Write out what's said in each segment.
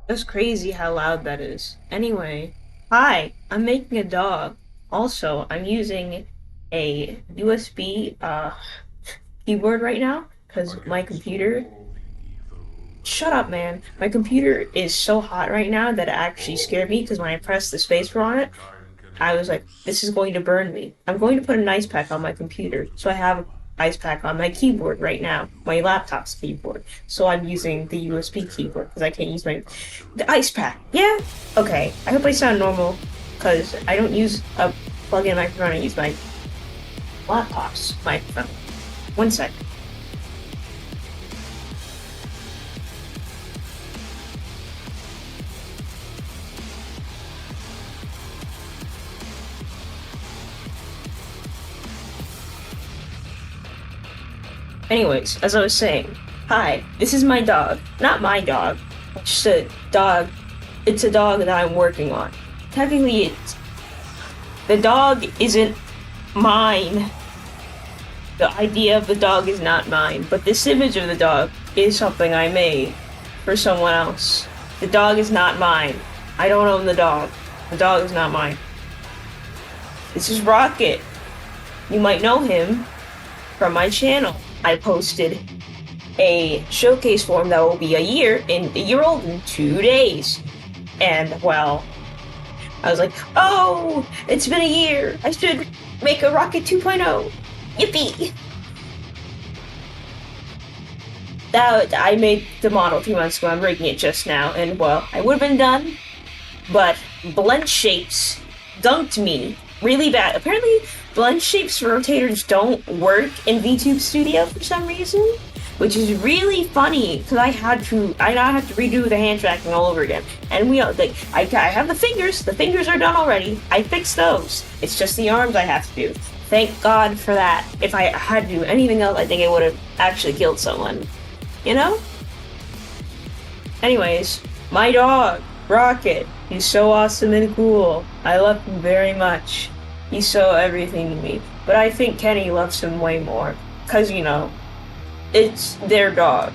That's crazy how loud that is. Anyway, hi, I'm making a dog. Also, I'm using a USB keyboard right now because my computer. Shut up, man. My computer is so hot right now that it actually scared me because when I pressed the spacebar on it, I was like, this is going to burn me. I'm going to put an ice pack on my computer. So I have an ice pack on my keyboard right now, my laptop's keyboard. So I'm using the USB keyboard because I can't use the ice pack. Yeah? Okay. I hope I sound normal because I don't use a plug-in microphone. I use my laptop's microphone. One sec. Anyways, as I was saying, hi, this is my dog. Not my dog. It's just a dog. It's a dog that I'm working on. Technically, the dog isn't mine. The idea of the dog is not mine, but this image of the dog is something I made for someone else. The dog is not mine. I don't own the dog. The dog is not mine. This is Rocket. You might know him from my channel. I posted a showcase for him that will be a year old in 2 days. And well, I was like, oh, it's been a year. I should make a Rocket 2.0. Yippee! That I made the model 2 months ago. I'm rigging it just now, and well, I would have been done, but Blend Shapes dunked me really bad. Apparently, Blend Shapes rotators don't work in VTube Studio for some reason, which is really funny because I now have to redo the hand tracking all over again. And I have the fingers. The fingers are done already. I fixed those. It's just the arms I have to do. Thank God for that. If I had to do anything else, I think I would have actually killed someone. You know? Anyways, my dog, Rocket. He's so awesome and cool. I love him very much. He's so everything to me. But I think Kenny loves him way more. Because, it's their dog.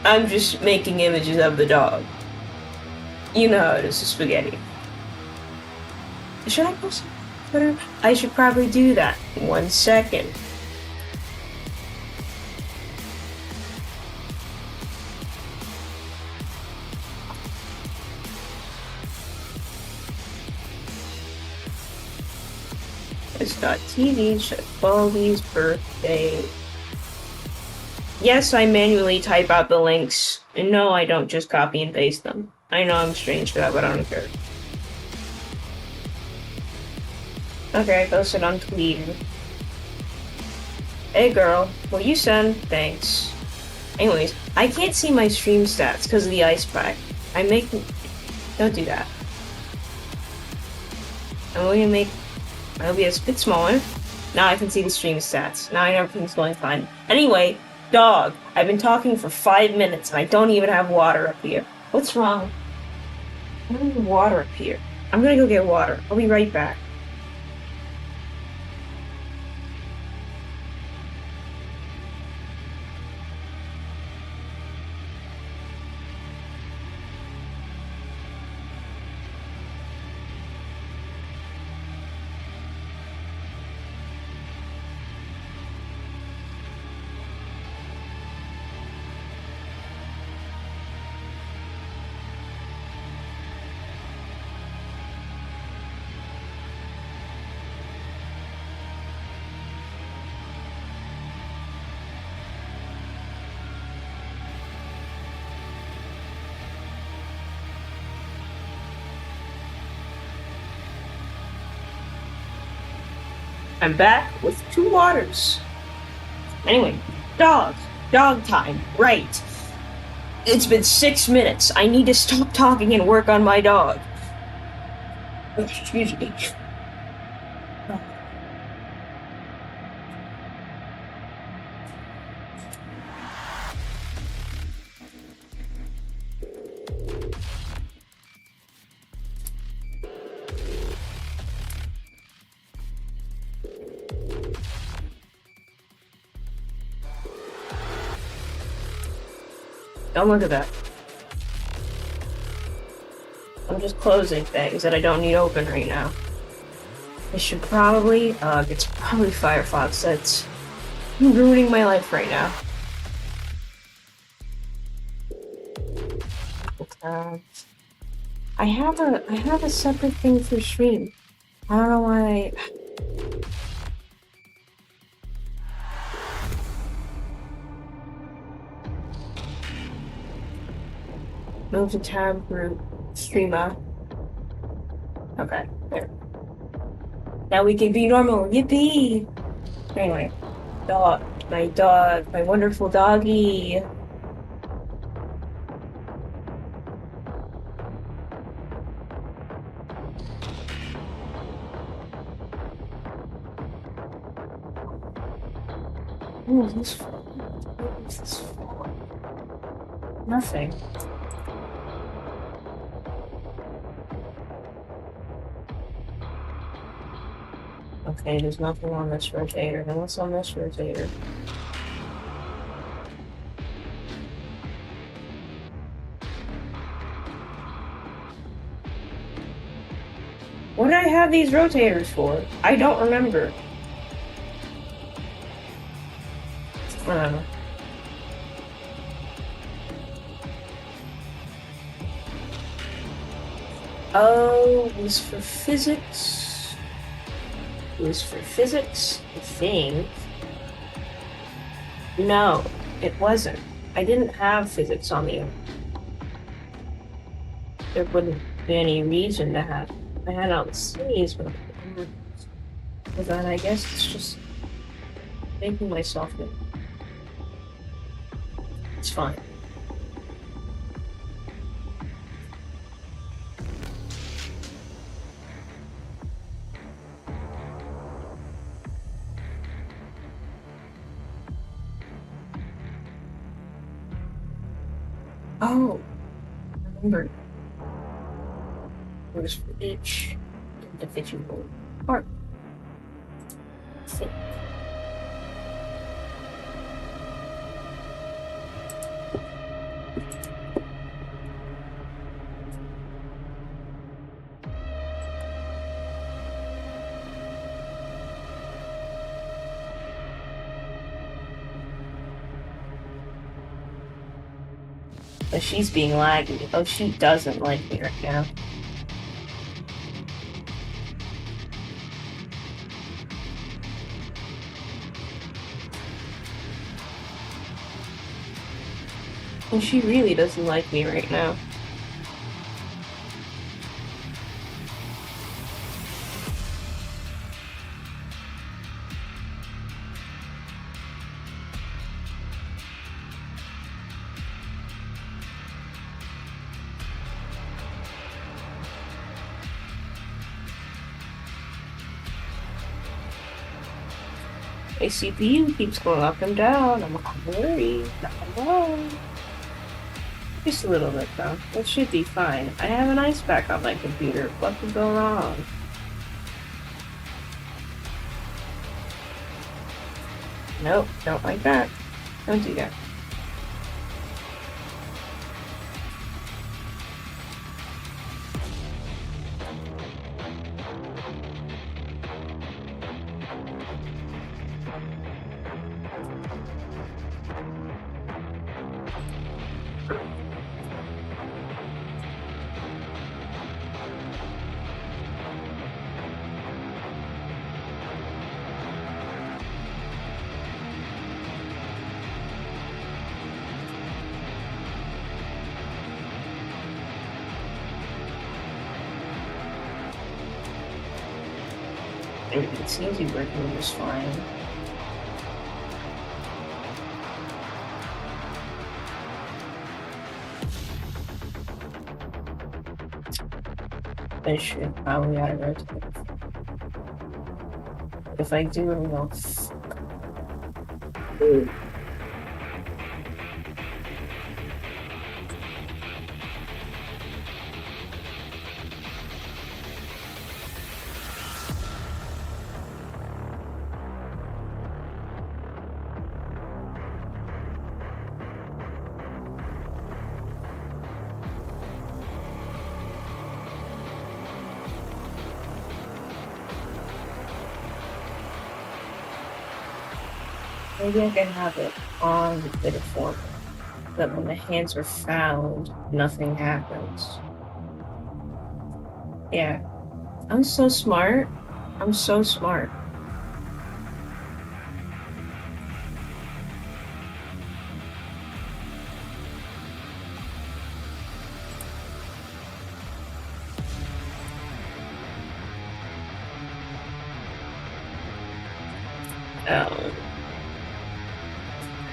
I'm just making images of the dog. You know how it is, spaghetti. Should I post it on Twitter? I should probably do that. 1 second. It's got TV, Baldi's birthday. Yes, I manually type out the links. And no, I don't just copy and paste them. I know I'm strange for that, but I don't care. Okay, I posted on Twitter. Hey girl, will you send? Thanks. Anyways, I can't see my stream stats because of the ice pack. Don't do that. I'm going to make my OBS a bit smaller. Now I can see the stream stats. Now everything's going fine. Anyway, dog, I've been talking for 5 minutes and I don't even have water up here. What's wrong? I don't have water up here. I'm gonna go get water. I'll be right back. I'm back with 2 waters. Anyway, dog. Dog time. Right. It's been 6 minutes. I need to stop talking and work on my dog. Excuse me. Don't look at that. I'm just closing things that I don't need open right now. I should probably, it's probably Firefox that's ruining my life right now. I have a separate thing for stream. I don't know why. Move to tab group streamer. Okay, there. Now we can be normal. Yippee! Anyway, dog, my wonderful doggy. What is this for? What is this for? Nothing. Okay, there's nothing on this rotator. Then what's on this rotator? What did I have these rotators for? I don't remember. I don't know. Oh, it was for physics. It was for physics, I think. No, it wasn't. I didn't have physics on the. There wouldn't be any reason to have. I had on C's, but then I guess it's just making myself good. It's fine. Oh, I remember. It was for each individual part. But she's being laggy. Oh, she doesn't like me right now. And she really doesn't like me right now. My CPU keeps going up and down. I'm worried. Not alone. Just a little bit though. It should be fine. I have an ice pack on my computer. What could go wrong? Nope, don't like that. Don't do that. It seems to be working just fine. I should probably add a rotator. If I do, it will. Maybe I can have it on the deformer. But when the hands are found, nothing happens. Yeah. I'm so smart. I'm so smart. Um,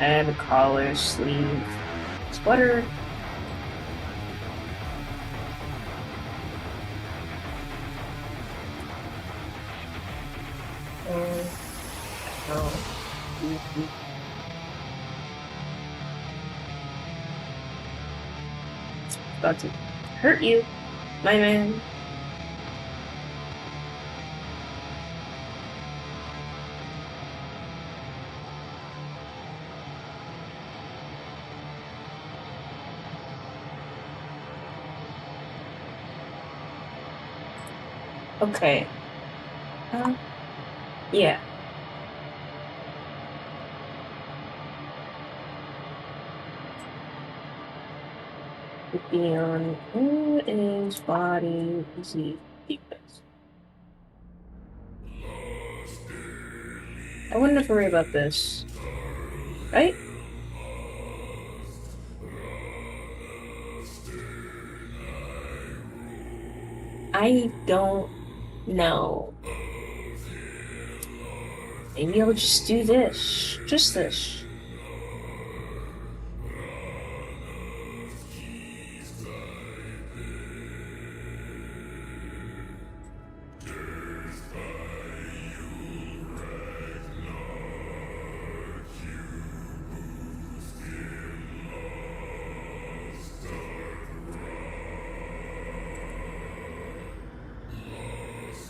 and a collar, sleeve, sweater. And about to hurt you, my man. Okay. Yeah. Beyond who is body disease defense. I wouldn't have to worry about this, right? I don't know. Maybe I'll just do this. Just this.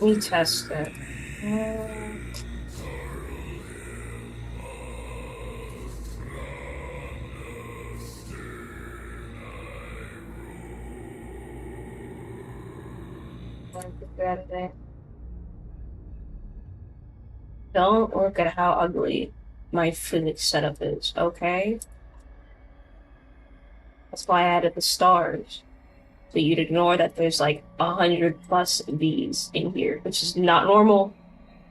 Let me test it. Don't look at how ugly my physics setup is, okay? That's why I added the stars. So you'd ignore that there's like 100+ of these in here, which is not normal.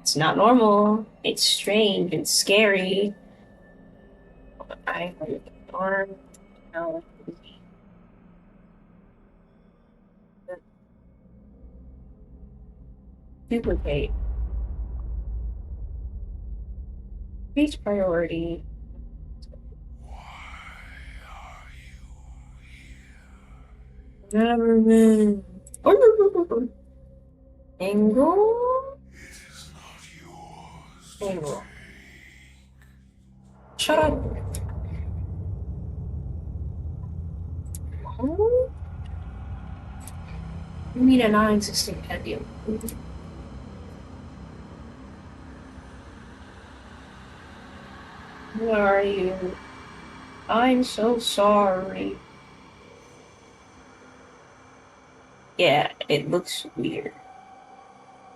It's not normal. It's strange and scary. I arm now duplicate. Reach priority. Never been. Angle. Angle. Shut up. Oh? You mean a non-existent pedium? Where are you? I'm so sorry. Yeah, it looks weird.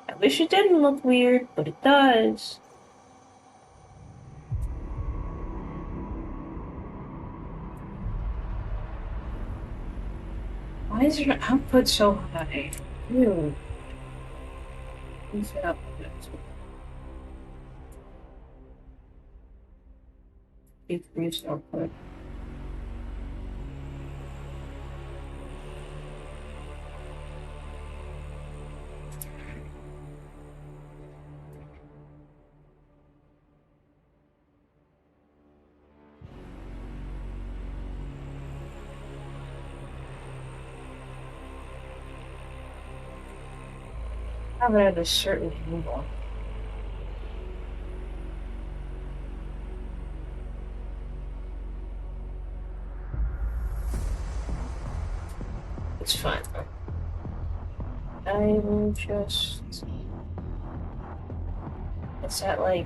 I wish it didn't look weird, but it does. Why is your output so high? Ew. Who's output? Decrease output. Have it at a certain angle. It's fine. I will just. It's at like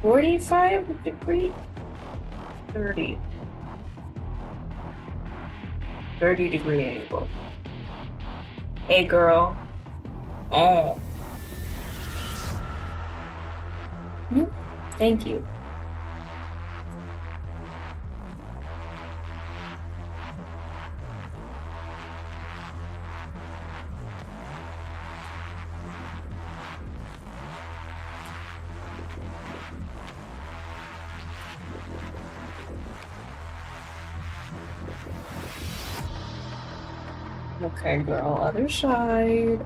45 degrees? 30. 30-degree angle. Hey, girl. Oh. Thank you. Okay, girl, other side.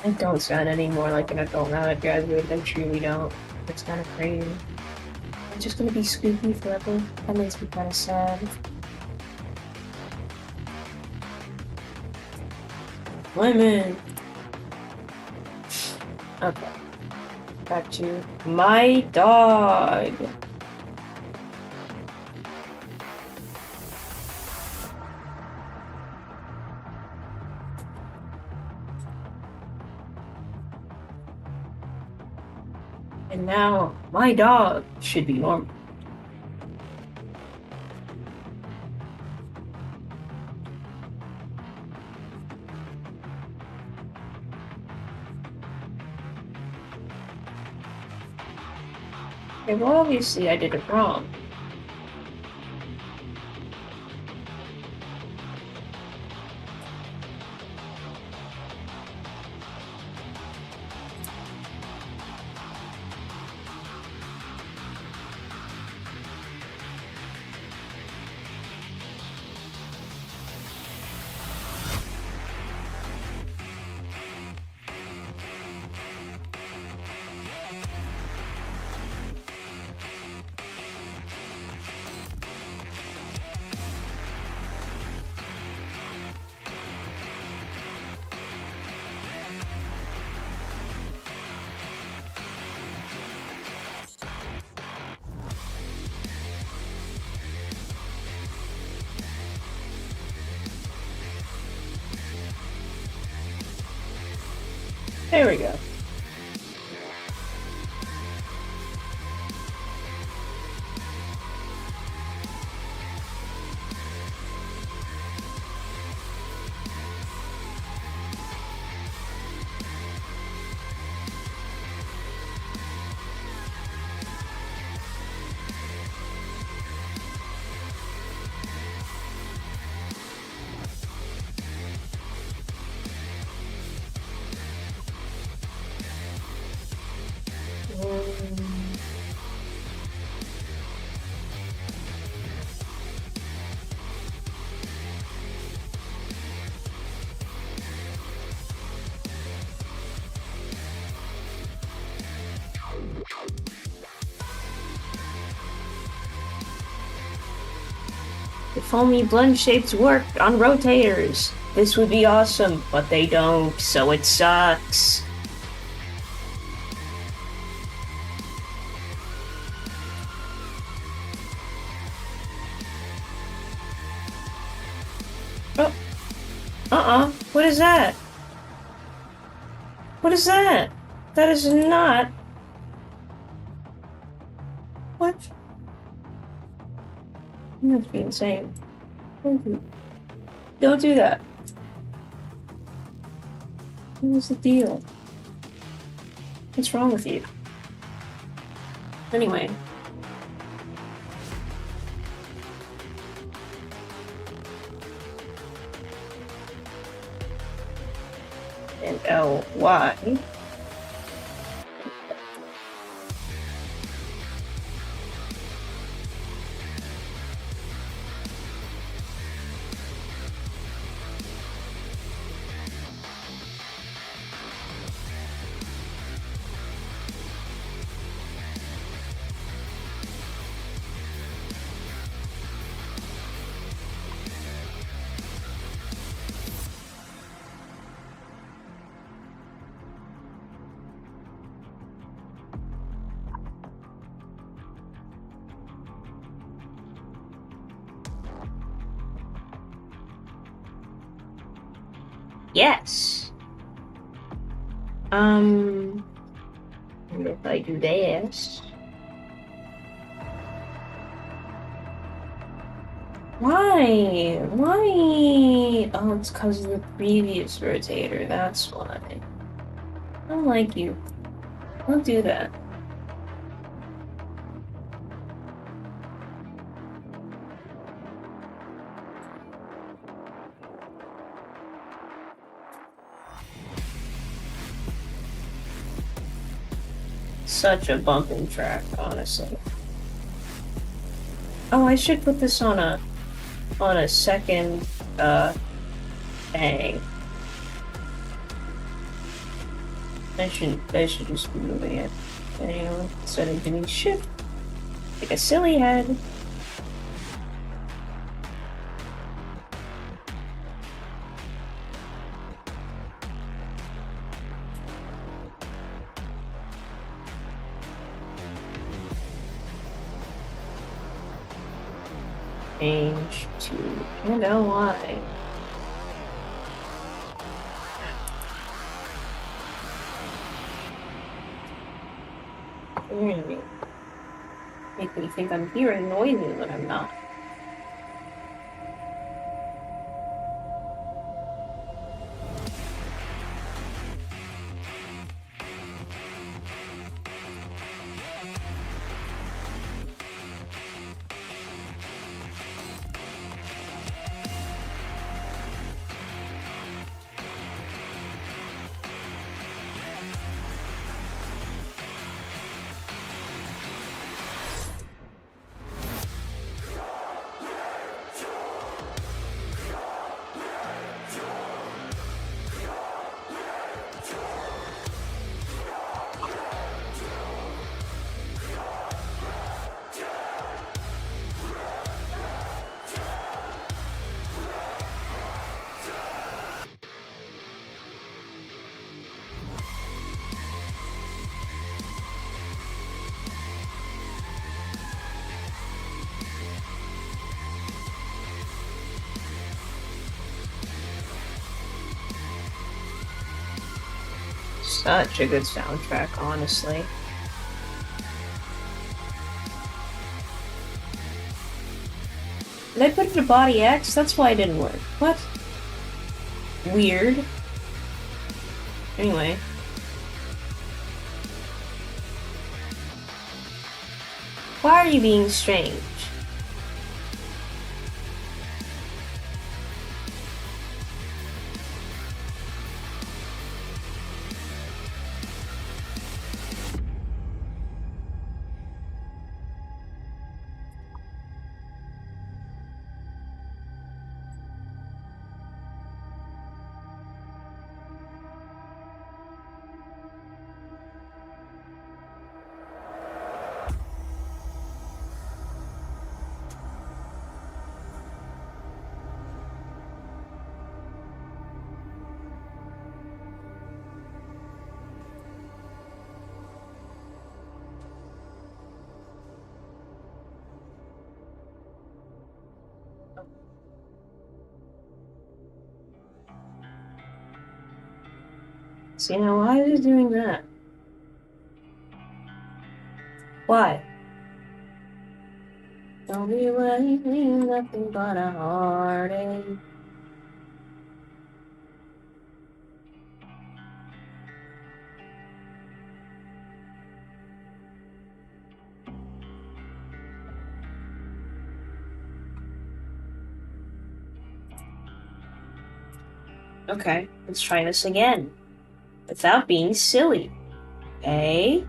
I don't sound any more like an adult now that I graduated. I truly don't. It's kind of crazy. I'm just gonna be Scoopy forever. That makes me kind of sad. Women. Okay. Back to my dog. And now my dog should be normal. Okay, well, obviously I did it wrong. There we go. If only blend shapes worked on rotators, this would be awesome, but they don't, so it sucks. Oh, what is that? What is that? That is not... What? You must be insane. Don't do that. What's the deal? What's wrong with you? Anyway. And L-Y. Yes. And if I do this... Why? Why? Oh, it's because of the previous rotator, that's why. I don't like you. Don't do that. Such a bumping track, honestly. Oh, I should put this on a second thing. I should just be moving it. Anyway, instead of doing shift like a silly head. Change to and LY. You're gonna make me think I'm hearing noises when I'm not. Such a good soundtrack, honestly. Did I put it to body X? That's why it didn't work. What? Weird. Anyway. Why are you being strange? See, now why is it doing that? Why? Don't be waiting, nothing but a heartache. Okay, let's try this again. Without being silly. Okay?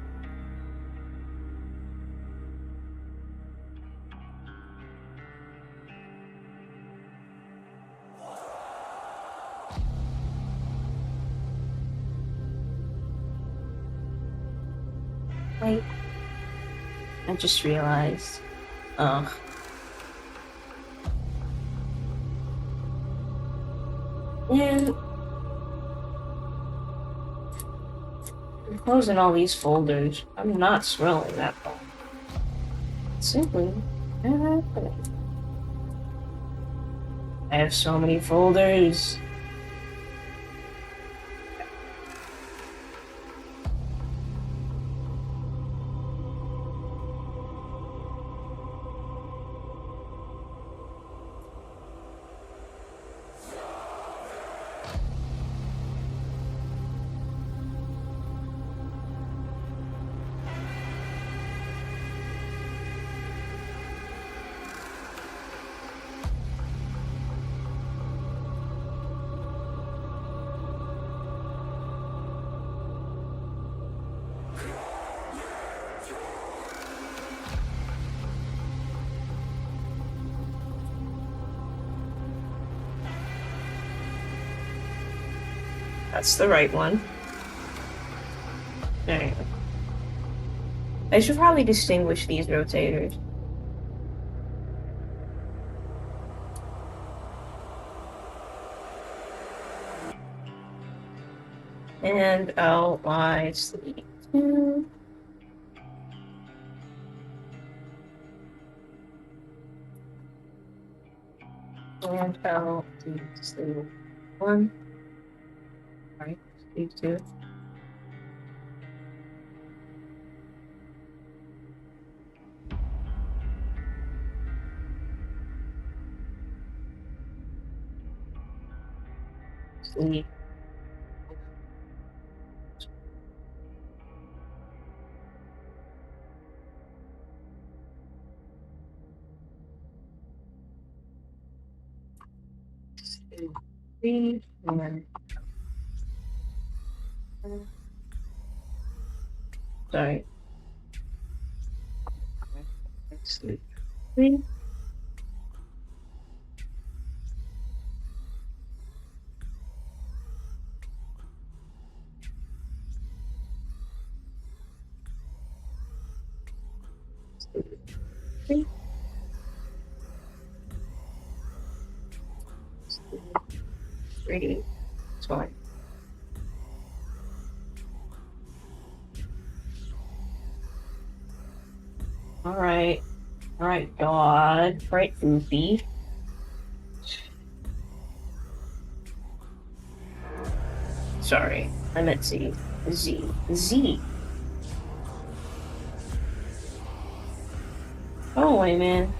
Wait. I just realized. Ugh. Yeah. I'm closing all these folders. I'm not scrolling that far. Simply not happening. I have so many folders. That's the right one. Alright. I should probably distinguish these rotators. And L, Y, C, 2. And L, D, C, 1. Right, C, 2. C. C, and sorry. C, 3. Three. Three. It's fine. Alright. Alright, God. Right, Goofy. Sorry, I meant Z. Z. Z. Oh, wait, man.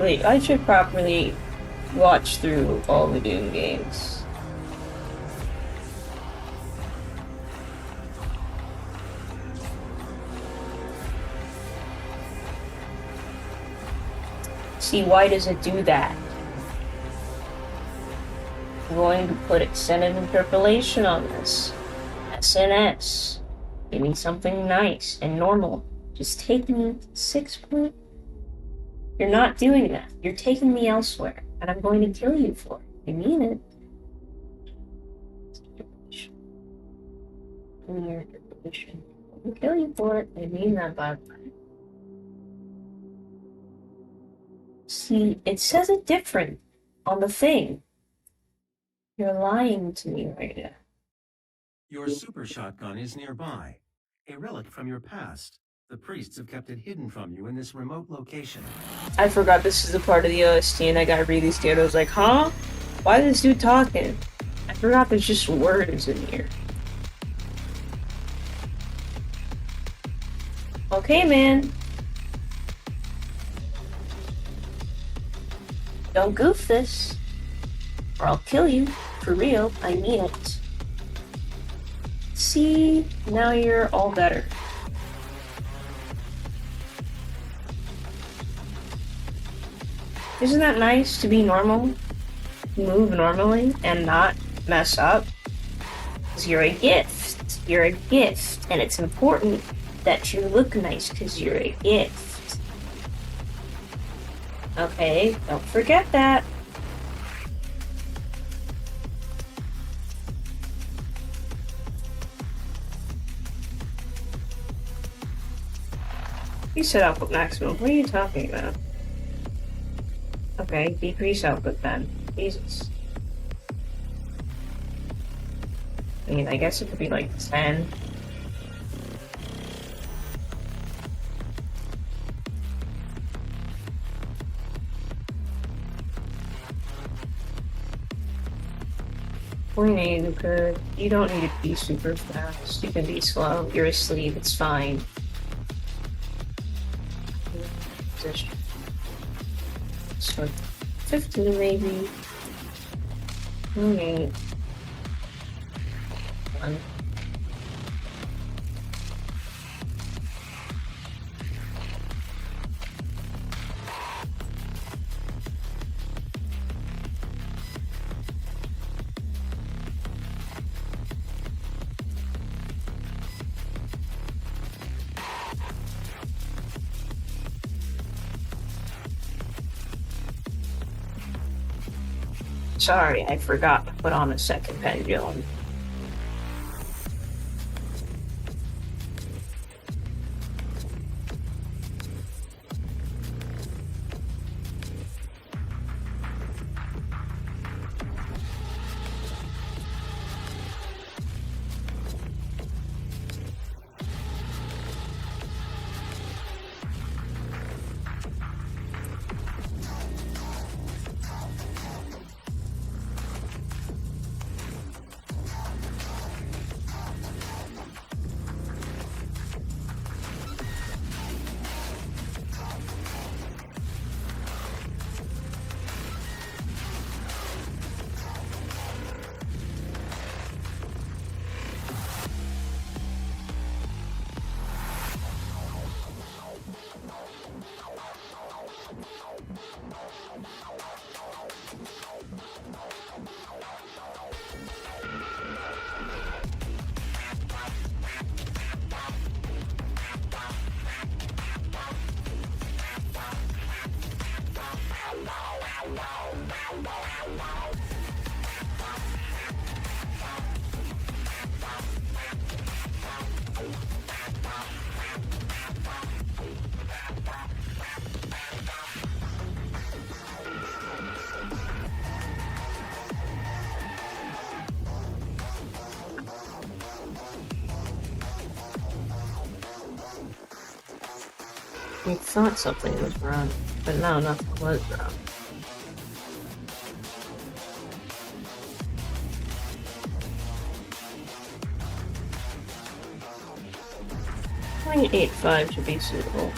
I should probably watch through all the Doom games. See, why does it do that? I'm going to put extended interpolation on this. SNS. Give me something nice and normal. Just take me 6 point. You're not doing that. You're taking me elsewhere, and I'm going to kill you for it. I mean it. Linear interpolation. I'm going to kill you for it. I mean that, by the way. See, it says it different on the thing. You're lying to me right now. Your super shotgun is nearby, a relic from your past. The priests have kept it hidden from you in this remote location. I forgot this is a part of the OST and I gotta read these to you. I was like, huh? Why is this dude talking? I forgot there's just words in here. Okay, man. Don't goof this, or I'll kill you. For real, I mean it. See, now you're all better. Isn't that nice to be normal? Move normally and not mess up? Because you're a gift. You're a gift. And it's important that you look nice because you're a gift. Okay, don't forget that. You set output maximum. What are you talking about? Okay, decrease output then. Jesus. I mean, I guess it could be like 10. Point A, Luca. You don't need to be super fast. You can be slow. You're asleep. It's fine. Position. So 50 maybe. Okay. One. Sorry, I forgot to put on a second pendulum. I thought something was wrong, but no, nothing was wrong. .85 should be suitable.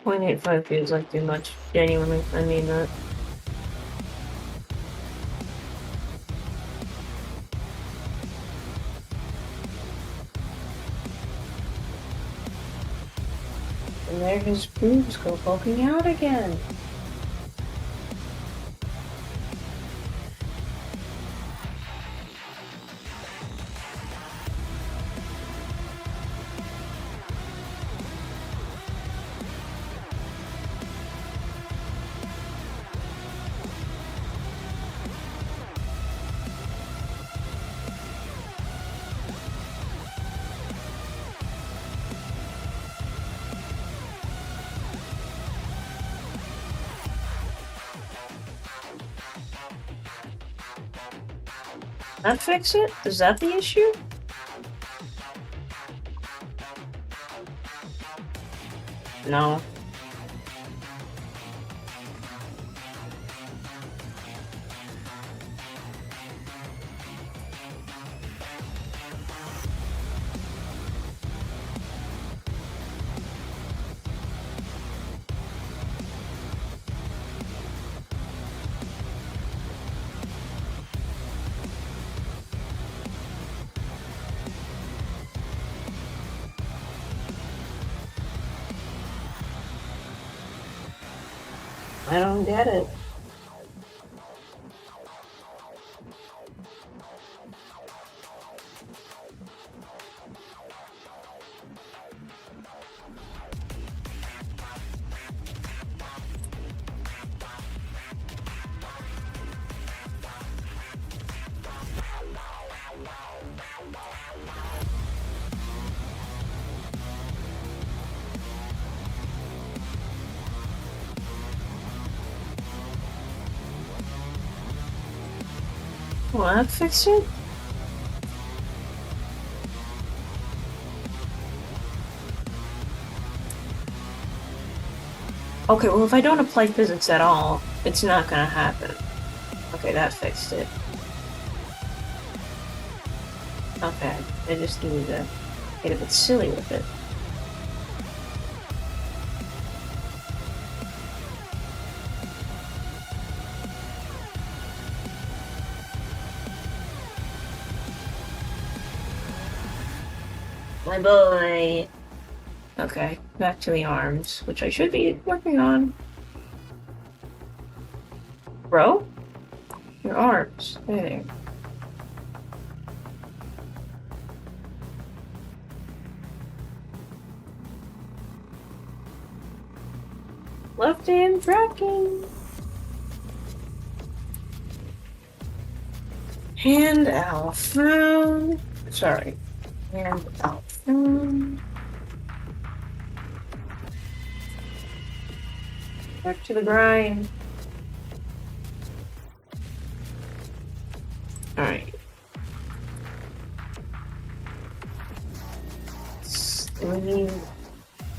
.85 feels like too much. Genuinely, I mean that. And there his boobs go poking out again. That fix it? Is that the issue? No. I don't get it. Will that fix it? Okay, well if I don't apply physics at all, it's not gonna happen. Okay, that fixed it. Okay, I just need to get a bit silly with it. My boy! Okay, back to the arms, which I should be working on. Bro? Your arms. There. Left hand tracking. Hand out phone. Sorry. Hand out phone. Back to the grind. Alright. 3,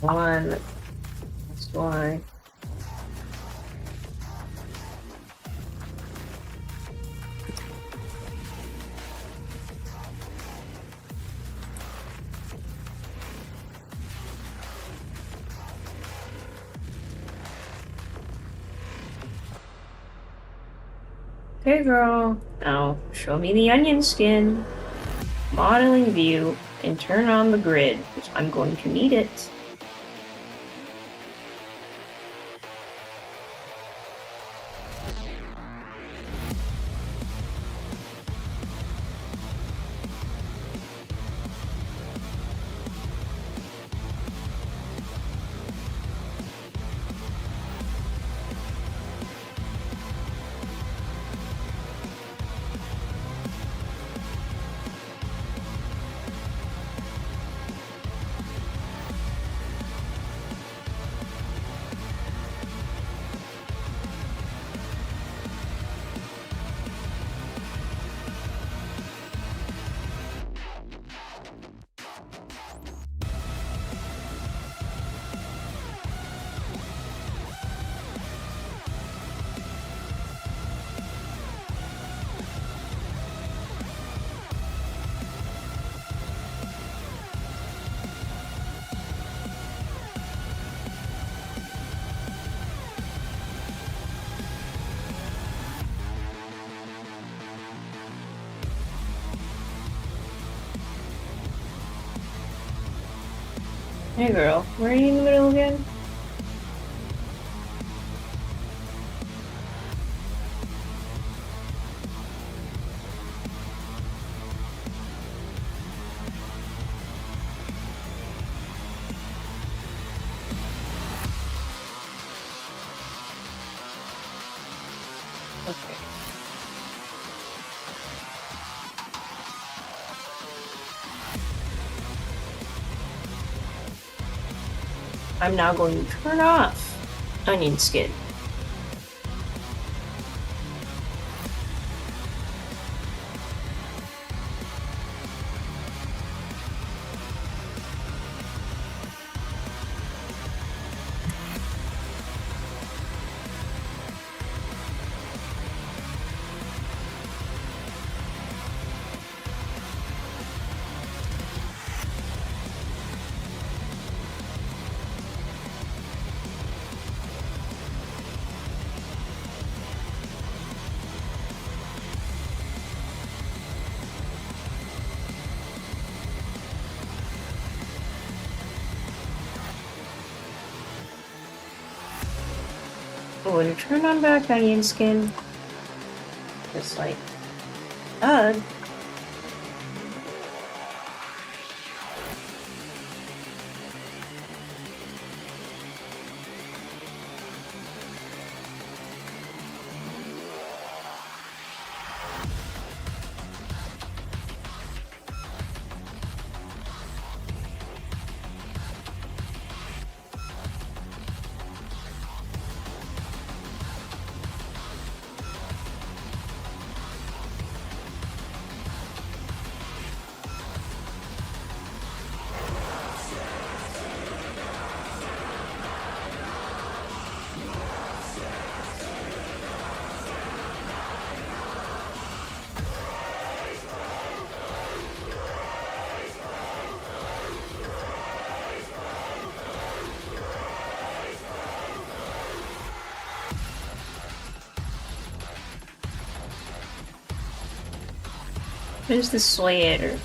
1. That's why. Okay, girl. Now, show me the onion skin. Modeling view, and turn on the grid, because I'm going to need it. Hey girl, where are you in the middle again? Okay. I'm now going to turn off onion skin. I'm going to turn on back onion skin. Just like that. Where's the sweater?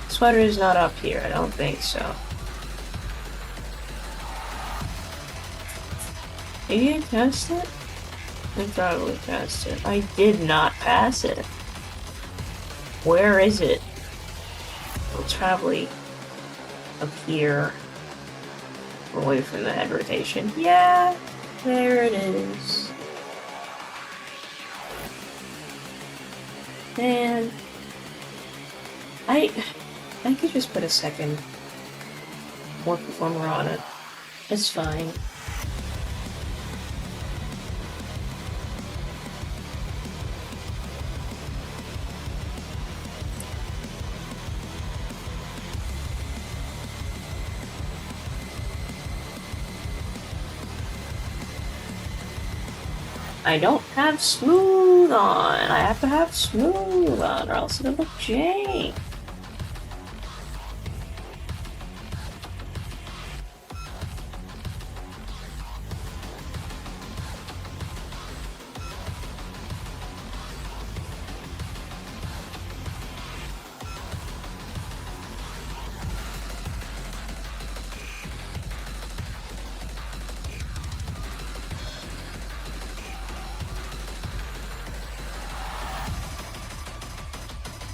Sweater is not up here, I don't think so. Maybe I passed it? I probably passed it. I did not pass it. Where is it? It's probably up here. Away from the head rotation. Yeah, there it is. And I could just put a second war performer on it. It's fine. I don't have smooth on. I have to have smooth on or else it'll look jank.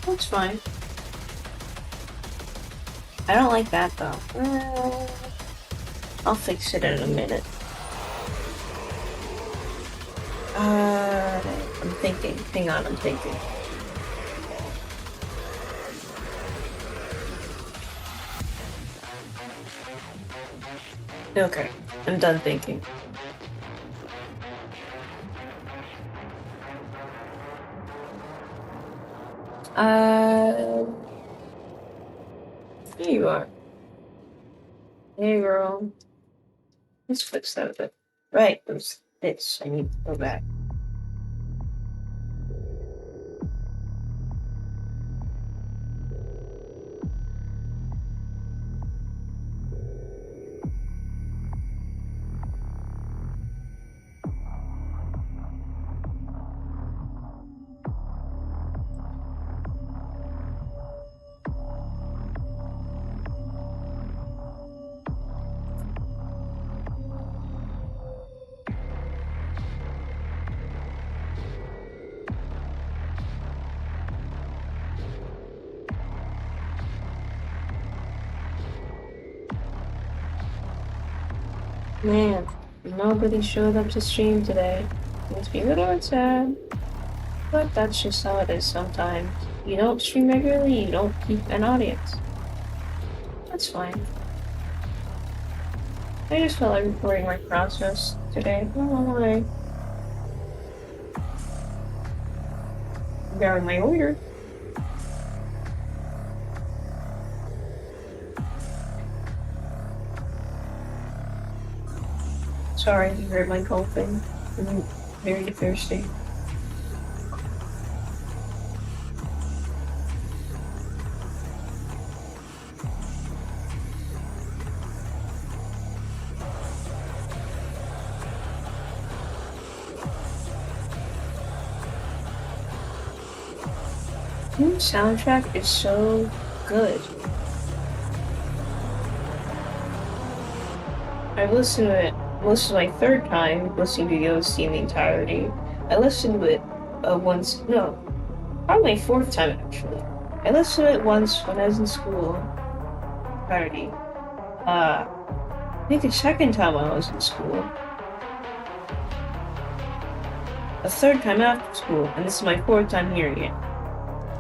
Looks fine. I don't like that though. I'll fix it in a minute. I'm thinking. Hang on, I'm thinking. Okay, I'm done thinking. There you are. Hey, girl. Let's fix that a bit. Right, there's this. I need to go back. Man, nobody showed up to stream today. Makes me a little sad. But that's just how it is sometimes. You don't stream regularly, you don't keep an audience. That's fine. I just felt like recording my process today. Oh, I'm grabbing my order. Sorry, you heard my coughing. I'm very thirsty. The soundtrack is so good. I've listened to it. This is my third time listening to the OST in the entirety. I listened to it probably my fourth time actually. I listened to it once when I was in school. Entirety. I think the second time I was in school. A third time after school, and this is my fourth time hearing it.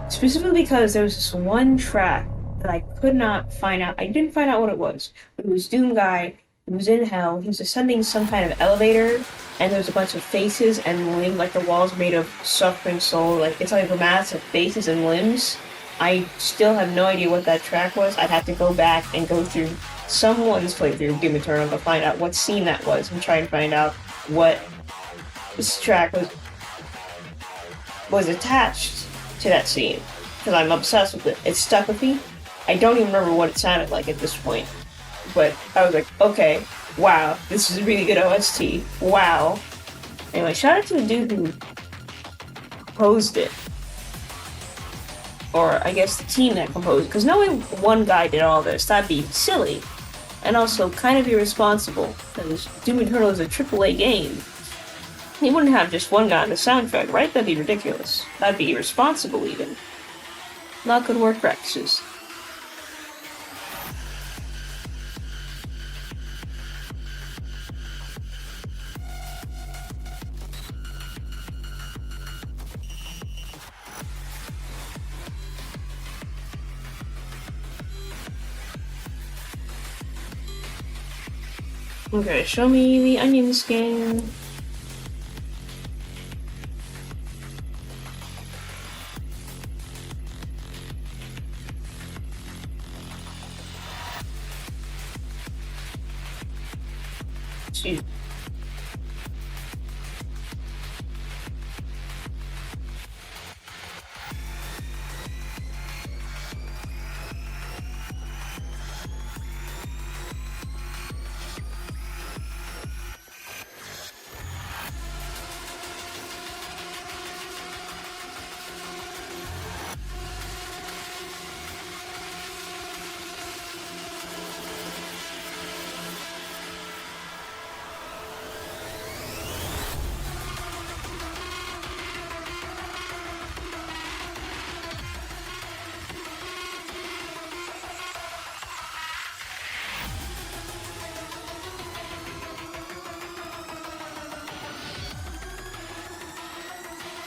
Specifically because there was this one track that I could not find out. I didn't find out what it was, but it was Doom Guy. He was in hell. He was ascending some kind of elevator, and there was a bunch of faces and limbs, like the walls made of suffering soul. Like it's like a mass of faces and limbs. I still have no idea what that track was. I'd have to go back and go through someone's playthrough of Doom Eternal to find out what scene that was and try and find out what this track was attached to that scene. Because I'm obsessed with it. It's stuck with me. I don't even remember what it sounded like at this point. But I was like, okay, Wow, this is a really good OST. Wow. Anyway, shout out to the dude who composed it. Or I guess the team that composed it. Because no way one guy did all this. That'd be silly. And also kind of irresponsible. Because Doom Eternal is a AAA game. You wouldn't have just one guy on the soundtrack, right? That'd be ridiculous. That'd be irresponsible even. Not good work practices. Okay, show me the onion skin. Jeez.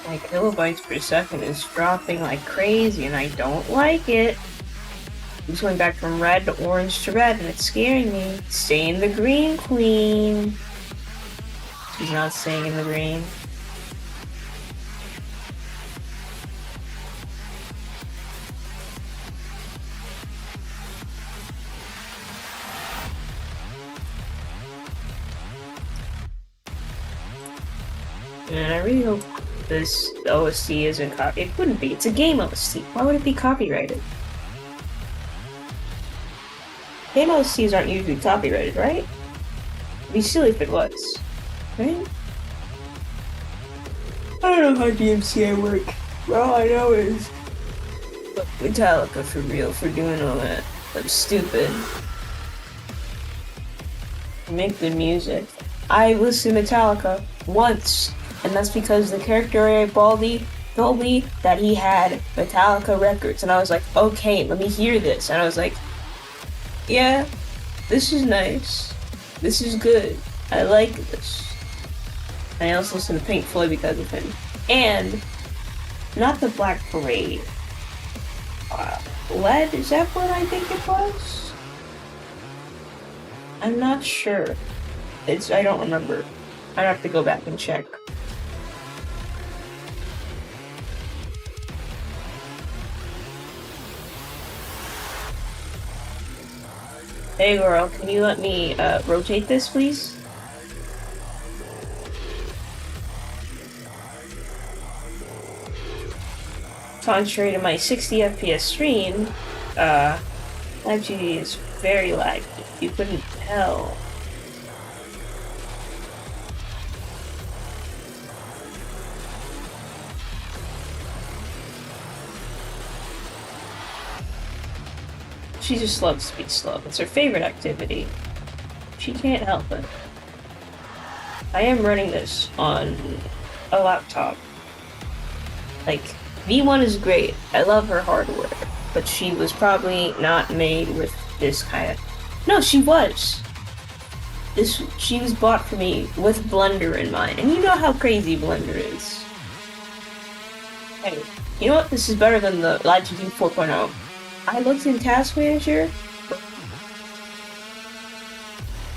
My kilobytes per second is dropping like crazy and I don't like it. It's going back from red to orange to red and it's scaring me. Stay in the green, queen. She's not staying in the green. And I really hope this OST isn't it wouldn't be. It's a game OST. Why would it be copyrighted? Game OSTs aren't usually copyrighted, right? It'd be silly if it was. Right? I don't know how DMCA work. All I know is Metallica for real for doing all that. I'm stupid. Make good music. I listened to Metallica once. And that's because the character Baldy told me that he had Metallica records. And I was like, okay, let me hear this. And I was like, yeah, this is nice. This is good. I like this. And I also listened to Pink Floyd because of him. And not the Black Parade. Lead, is that what I think it was? I'm not sure. I don't remember. I'd have to go back and check. Hey girl, can you let me rotate this, please? Contrary to my 60 FPS stream, Live GD is very laggy. You couldn't tell. She just loves to be slow. It's her favorite activity. She can't help it. I am running this on a laptop. Like, V1 is great. I love her hardware. But she was probably not made with this kind of... No, she was! She was bought for me with Blender in mind. And you know how crazy Blender is. Hey, you know what? This is better than the Live 4.0. I looked in Task Manager.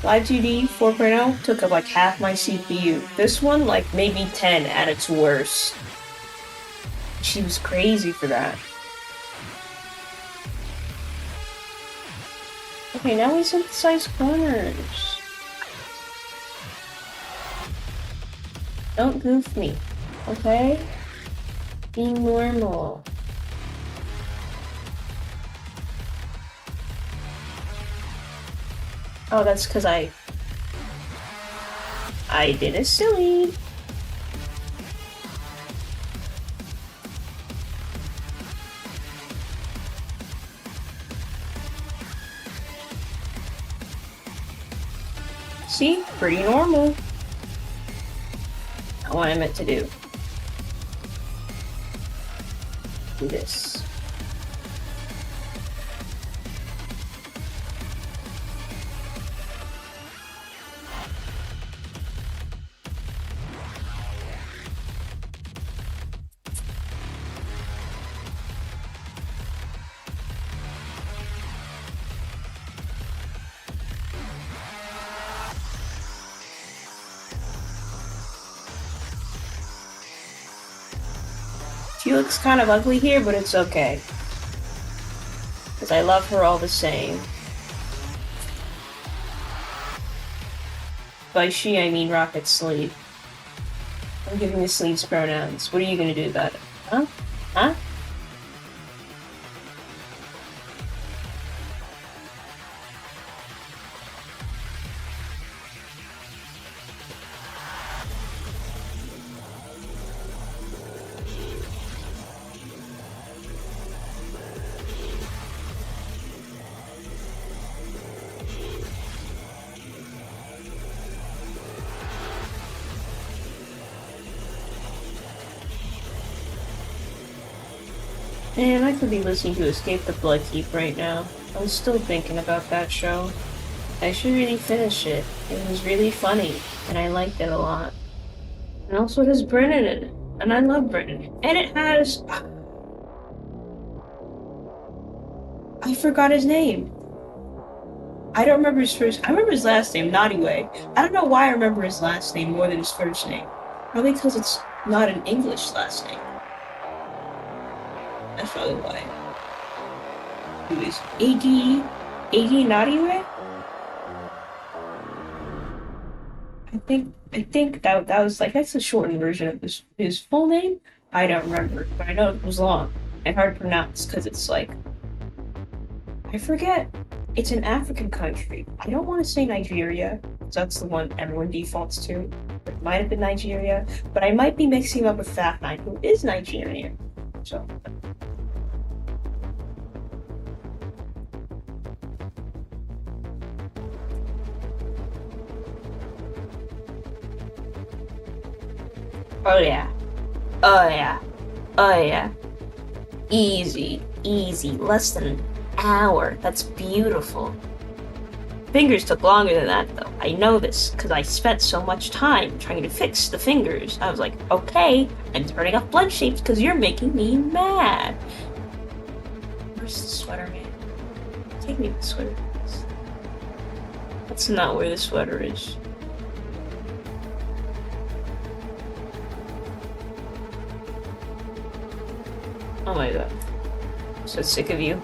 Live 2D 4.0 took up like half my CPU. This one, like maybe 10 at its worst. She was crazy for that. Okay, now we synthesize corners. Don't goof me, okay? Be normal. Oh, that's because I I did a silly. See? Pretty normal. Not what I meant to do. Do this. She looks kind of ugly here, but it's okay. Because I love her all the same. By she, I mean Rocket Sleep. I'm giving the sleeves pronouns. What are you gonna do about it? Huh? Huh? Man, I could be listening to Escape the Bloodkeep right now. I'm still thinking about that show. I should really finish it. It was really funny, and I liked it a lot. And also it has Brennan in it, and I love Brennan. And it has... I forgot his name. I don't remember his first... I remember his last name, Naughty Way. I don't know why I remember his last name more than his first name. Probably because it's not an English last name. That's probably why. Who is Iggy Naughty Way? I think that was like that's the shortened version of his full name. I don't remember, but I know it was long and hard to pronounce because it's like I forget. It's an African country. I don't want to say Nigeria, because that's the one everyone defaults to. It might have been Nigeria, but I might be mixing up with Fat Nine, who is Nigerian. So. Oh yeah. Oh yeah. Oh yeah. Easy. Easy. Less than an hour. That's beautiful. Fingers took longer than that, though. I know this, because I spent so much time trying to fix the fingers. I was like, okay, I'm turning off blood shapes because you're making me mad. Where's the sweater, man? Take me to the sweater. That's not where the sweater is. Oh my god. I'm so sick of you.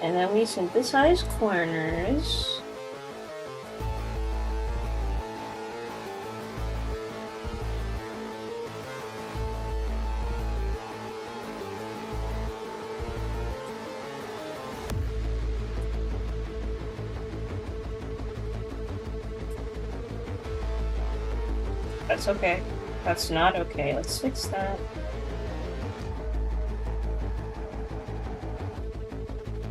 And then we synthesize corners. That's okay. That's not okay. Let's fix that.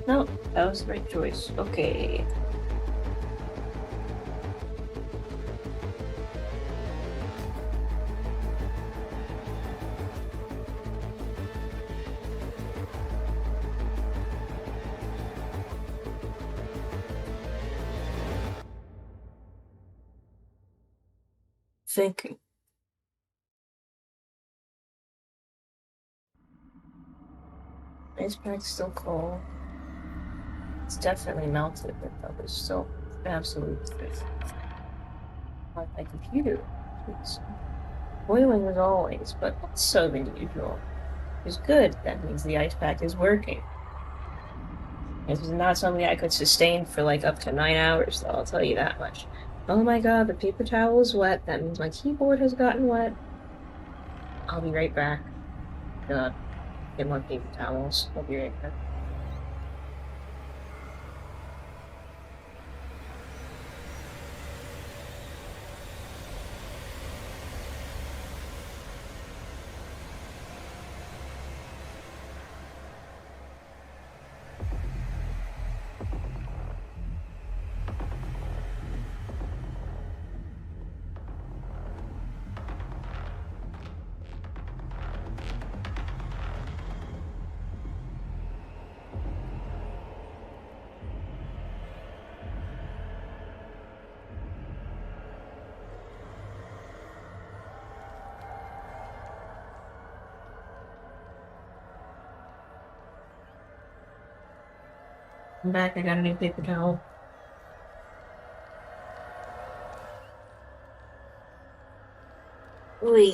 No, that was the right choice. Okay. Thinking. Ice pack's still cold. It's definitely melted, but that was still absolutely good. on my computer. It's boiling as always, but not so unusual. It's good. That means the ice pack is working. This is not something I could sustain for like up to 9 hours, though, I'll tell you that much. Oh my god, the paper towel is wet. That means my keyboard has gotten wet. I'll be right back. God, get more paper towels. I'll be right back. I'm back. I got a new paper towel. Ooh.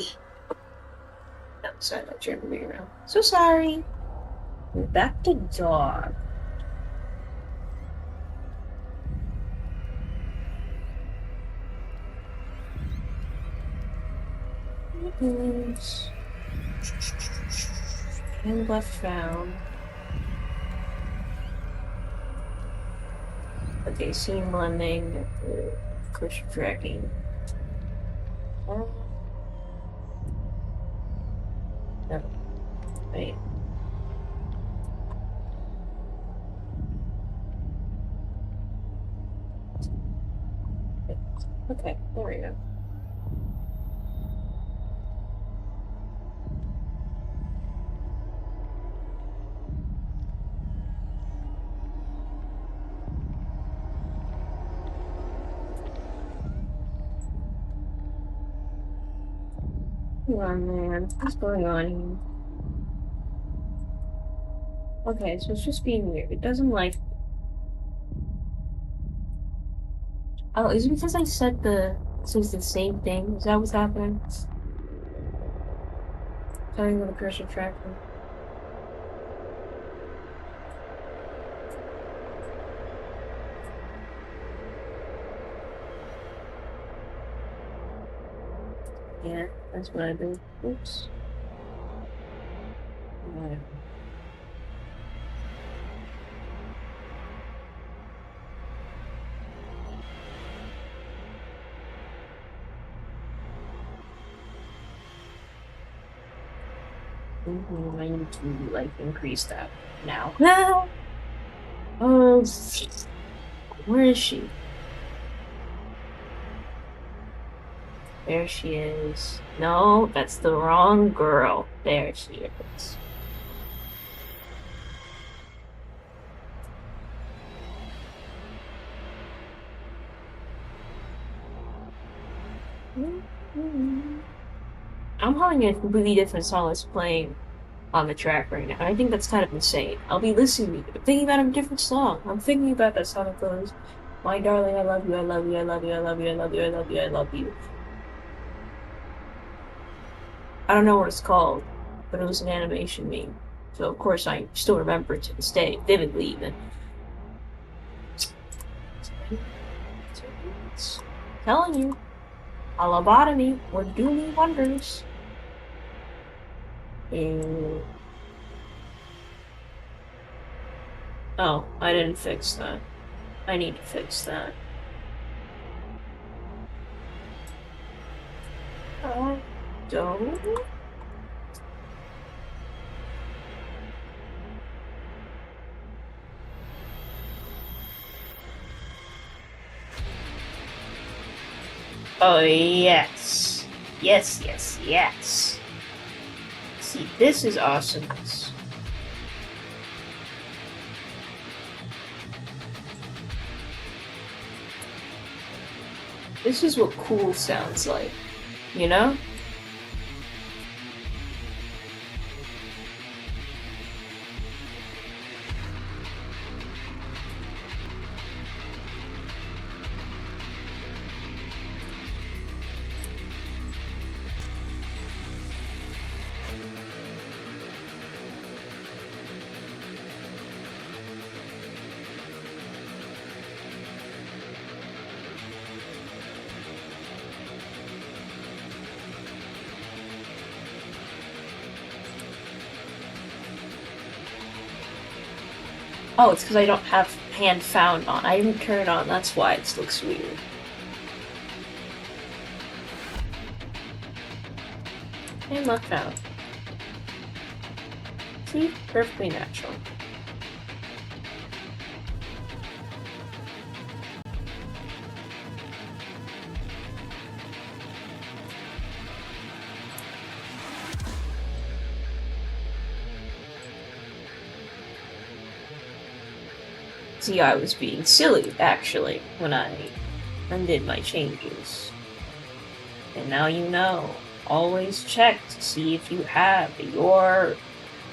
Outside my chair moving around. So sorry. We're back to dog. Oops. And left found. Okay, scene blending, cursor tracking. Oh, wait. Okay, there we go. Come on, man. What's going on here? Okay, so it's just being weird. It doesn't like. Oh, is it because I said the same thing? Is that what's happening? Starting with the cursor tracking. Yeah, that's what I do. Oops. Yeah. I need to like increase that now. No. Oh, where is she? There she is. No, that's the wrong girl. There she is. I'm having a completely different song that's playing on the track right now. I think that's kind of insane. I'll be listening, thinking about a different song. I'm thinking about that song that goes, "My darling, I love you, I love you, I love you, I love you, I love you, I love you, I love you." I don't know what it's called, but it was an animation meme. So of course I still remember it to this day, vividly even. Telling you, a lobotomy would do me wonders. Oh, I didn't fix that. I need to fix that. Don't. Oh, yes. Yes, yes, yes. See, this is awesomeness. This is what cool sounds like, you know? Oh, it's because I don't have hand found on. I didn't turn it on. That's why it looks weird. And left found. See? Perfectly natural. See, I was being silly, actually, when I undid my changes. And now you know. Always check to see if you have your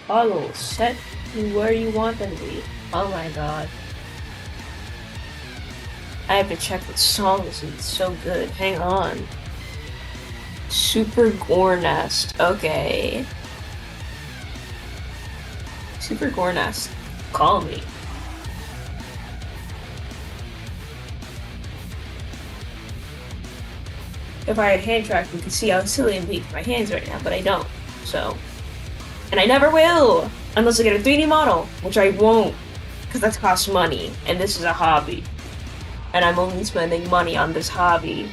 toggles set to where you want them to be. Oh my god. I have to check what song this is. It's so good. Hang on. Super Gore Nest. Okay. Super Gore Nest. Call me. If I had hand tracked, you could see how silly I'm being with my hands right now, but I don't. So. And I never will! Unless I get a 3D model, which I won't, because that costs money, and this is a hobby. And I'm only spending money on this hobby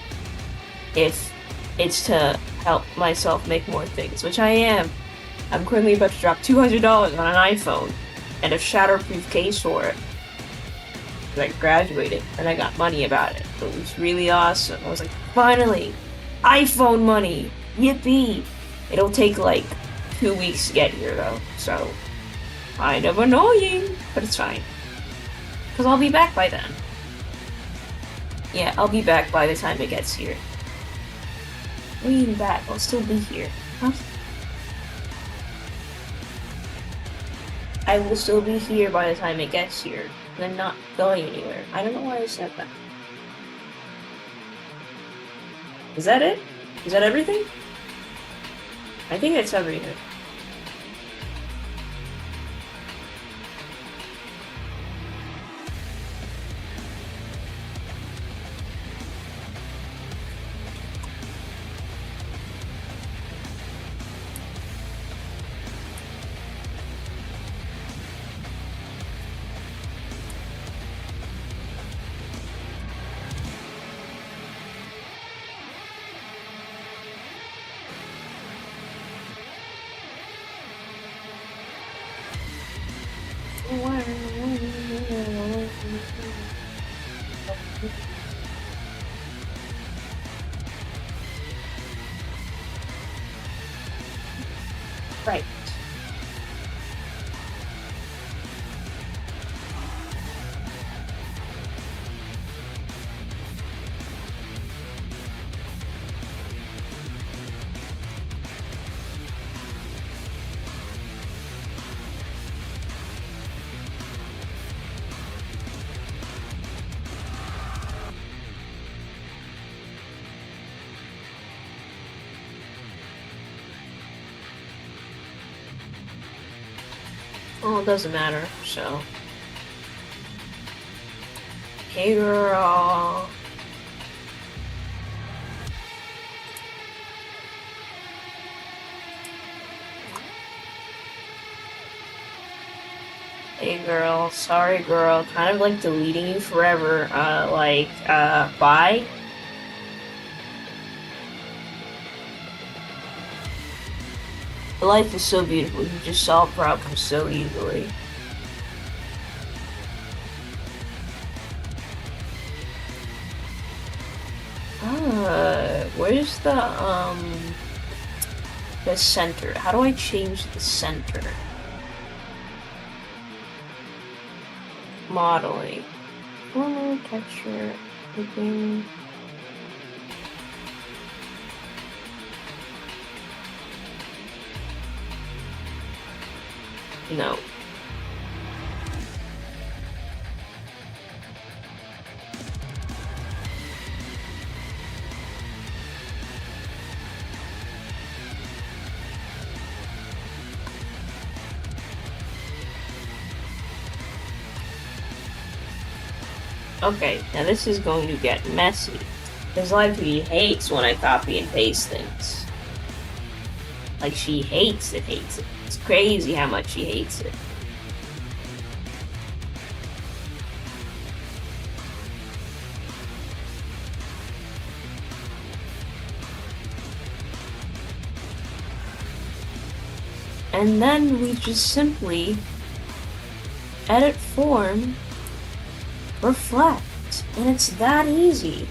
if it's to help myself make more things, which I am. I'm currently about to drop $200 on an iPhone and a shatterproof case for it. I graduated and I got money about it. It was really awesome. I was like, finally, iPhone money, yippee! It'll take like 2 weeks to get here though, so kind of annoying, but it's fine. Cause I'll be back by then. Yeah, I'll be back by the time it gets here. What do you mean back? I'll still be here. Huh? I will still be here by the time it gets here. I'm not going anywhere. I don't know why I said that. Is that it? Is that everything? I think that's everything. Right. Well, it doesn't matter, so. Hey girl. Hey girl, sorry girl, kind of like deleting you forever, bye? Life is so beautiful, you just solve problems so easily. Where's the center? How do I change the center? Modeling. Former texture, looking. No. Okay, now this is going to get messy. Because Lively hates when I copy and paste things. Like, she hates it. It's crazy how much she hates it. And then we just simply edit form, reflect, and it's that easy.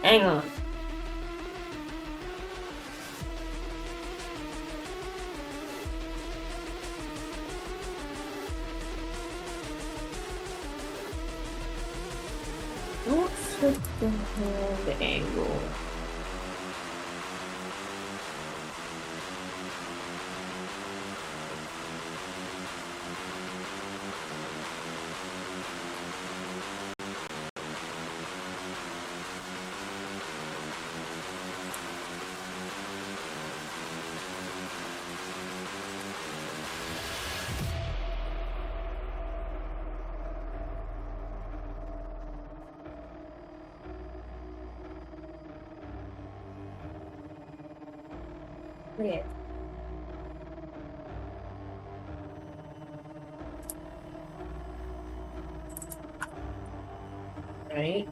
Hang on. Don't flip the hand angle. Yeah. Right.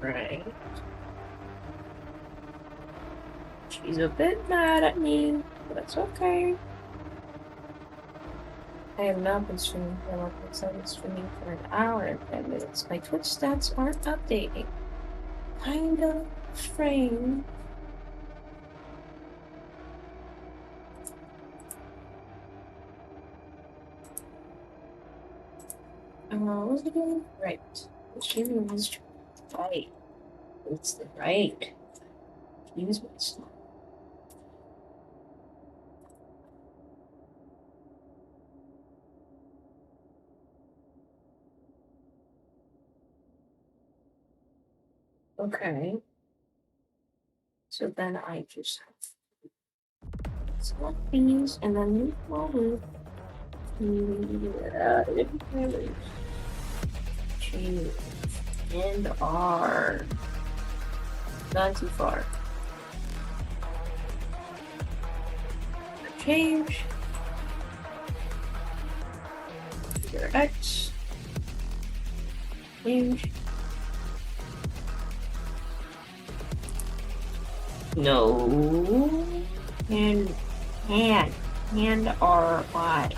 Right. She's a bit mad at me, but that's okay. I have not been streaming for a month. I've been streaming for an hour and 10 minutes. My Twitch stats aren't updating. Kind of strange. What was it again? Right. The streaming was right. It's the right. Use my slot. Okay. So then I just have to select these and then move forward. Change and R. Not too far. Change. Your X. Change. No. And R Y.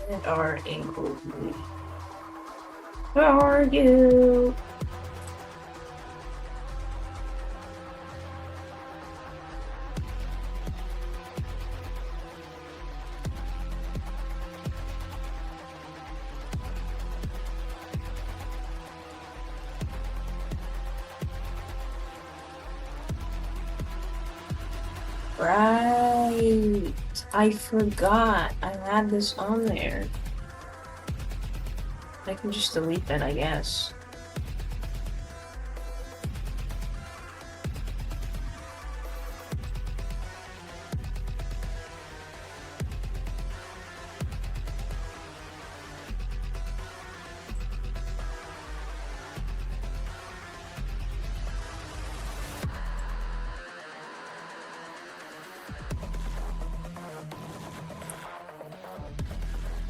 And R include me. Where are you? Right. I forgot. I had this on there. I can just delete that, I guess.